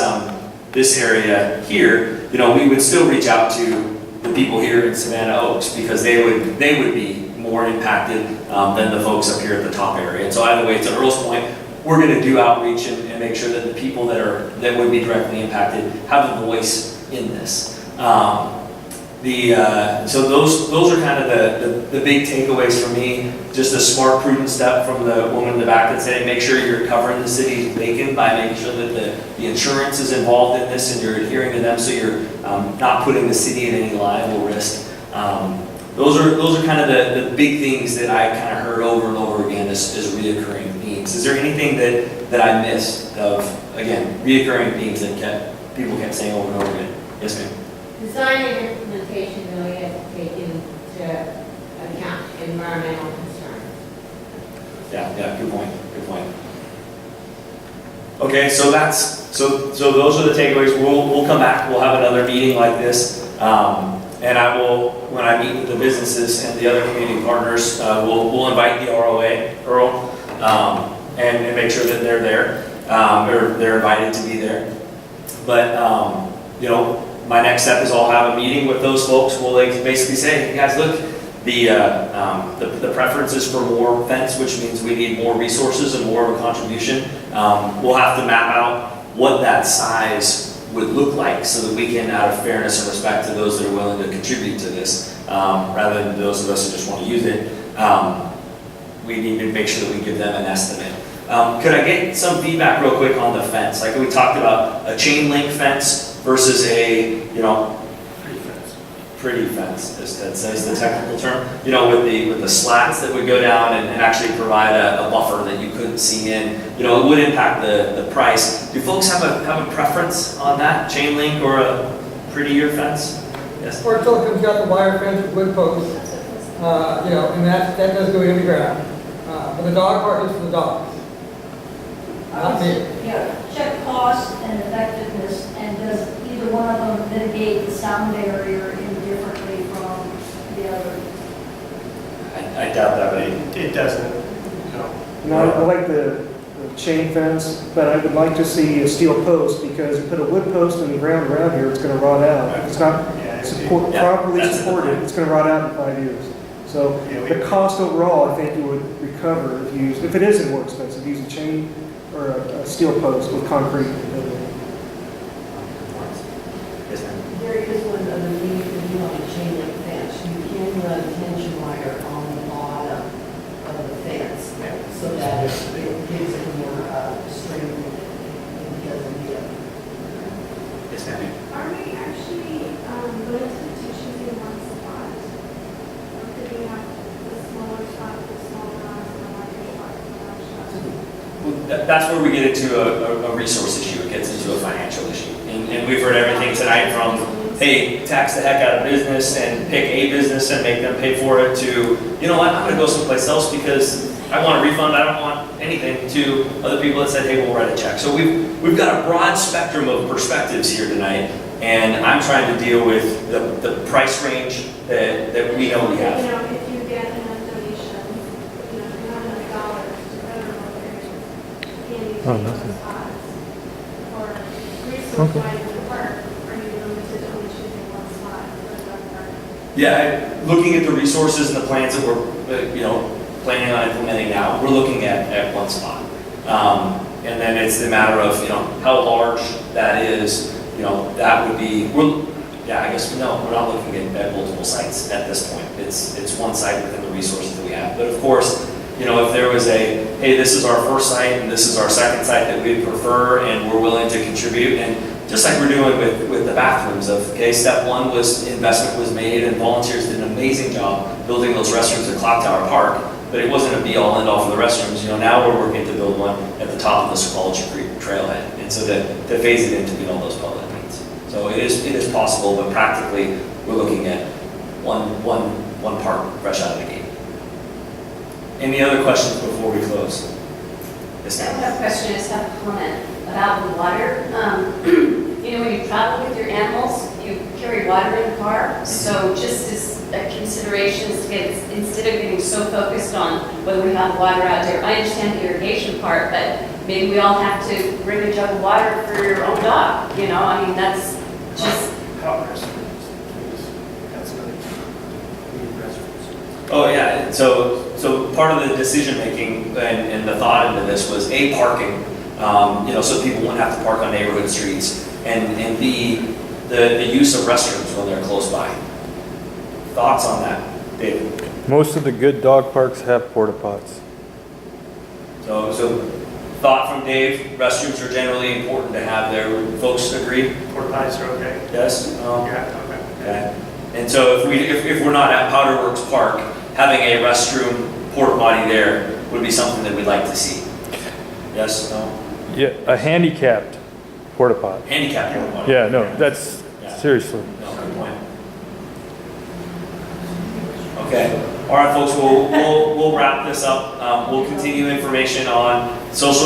this area here, you know, we would still reach out to the people here in Savannah Oaks because they would be more impacted than the folks up here at the top area. And so either way, to Earl's point, we're going to do outreach and make sure that the people that would be directly impacted have a voice in this. So those are kind of the big takeaways for me. Just a smart, prudent step from the woman in the back that said, make sure you're covering the city's bacon by making sure that the insurance is involved in this and you're adhering to them, so you're not putting the city at any liable risk. Those are kind of the big things that I kind of heard over and over again as reoccurring themes. Is there anything that I missed of, again, reoccurring themes that people kept saying over and over again? Yes, ma'am. Design and implementation really has to take into account environmental concerns. Yeah, good point. Okay, so those are the takeaways. We'll come back. We'll have another meeting like this, and I will, when I meet with the businesses and the other community partners, we'll invite the ROA, Earl, and make sure that they're there, or they're invited to be there. But you know, my next step is I'll have a meeting with those folks. We'll basically say, hey guys, look, the preference is for more fence, which means we need more resources and more of a contribution. We'll have to map out what that size would look like so that we can, out of fairness and respect to those that are willing to contribute to this, rather than those of us who just want to use it, we need to make sure that we give them an estimate. Could I get some feedback real quick on the fence? Like we talked about a chain link fence versus a, you know, pretty fence, that's the technical term, you know, with the slats that would go down and actually provide a buffer that you couldn't see in. You know, it would impact the price. Do folks have a preference on that, chain link or a prettier fence? Yes. Port Silicon's got the wire fence with wood posts, you know, and that does go in the ground. But the dog park is for the dogs. Not me. Yeah, check cost and effectiveness, and does either one of them mitigate the sound barrier indifferently from the other? I doubt that, but It doesn't, no. No, I like the chain fence, but I would like to see a steel post, because you put a wood post in the ground around here, it's going to rot out. If it's not properly supported, it's going to rot out in 5 years. So the cost overall, I think you would recover if it isn't more expensive, use a chain or a steel post with concrete. There is one other thing you can do on a chain link fence. You can run tension wire on the bottom of the fence so that it gives it more strength and doesn't get. Yes, ma'am. Are we actually limited to choosing one spot? Or could we have the smaller spot, the smaller one, and the larger spot, and the larger spot? Well, that's where we get into a resource issue. It gets into a financial issue. And we've heard everything tonight from, hey, tax the heck out of business and pick a business and make them pay for it, to, you know what, I'm going to go someplace else because I want a refund, I don't want anything, to other people that said, hey, we'll write a check. So we've got a broad spectrum of perspectives here tonight, and I'm trying to deal with the price range that we know we have. You know, if you get enough donations, you know, $100 to better local areas, can you take those spots? Or resource-wise in the park, are you limited to only choosing one spot for the dog park? Yeah, looking at the resources and the plans that we're, planning on implementing now, we're looking at one spot. And then it's the matter of, how large that is, that would be, we're not looking at multiple sites at this point. It's one site within the resources that we have. But of course, if there was hey, this is our first site and this is our second site that we'd prefer and we're willing to contribute, and just like we're doing with the bathrooms step one was investment was made and volunteers did an amazing job building those restrooms at Clock Tower Park, but it wasn't a be all end all for the restrooms. Now we're working to build one at the top of the Psychology Creek trailhead, and so to phase it in to meet all those public needs. So it is possible, but practically we're looking at one park fresh out of the gate. Any other questions before we close? Yes, I ma'am. have a question, I just have a comment about the water. When you travel with your animals, you carry water in the car, so just as considerations to get, instead of getting so focused on whether we have water out there. I understand the irrigation part, but maybe we all have to bring a jug of water for your own dog, you know? I mean, that's just, Oh, yeah, so part of the decision-making and the thought into this was A, parking, you know, so people wouldn't have to park on neighborhood streets, and B, the use of restrooms when they're close by. Thoughts on that, David? Most of the good dog parks have porta pots. So thought from Dave, restrooms are generally important to have there. Would folks agree? Porta potties are okay? Yes? Yeah, okay. Okay. And so if we're not at Powder Works Park, having a restroom porta potty there would be something that we'd like to see. Yes? No? Yeah, a handicapped porta pot. Handicap porta potty. Yeah, no, that's, seriously. No, good point. Okay. All right, folks, we'll wrap this up. We'll continue information on social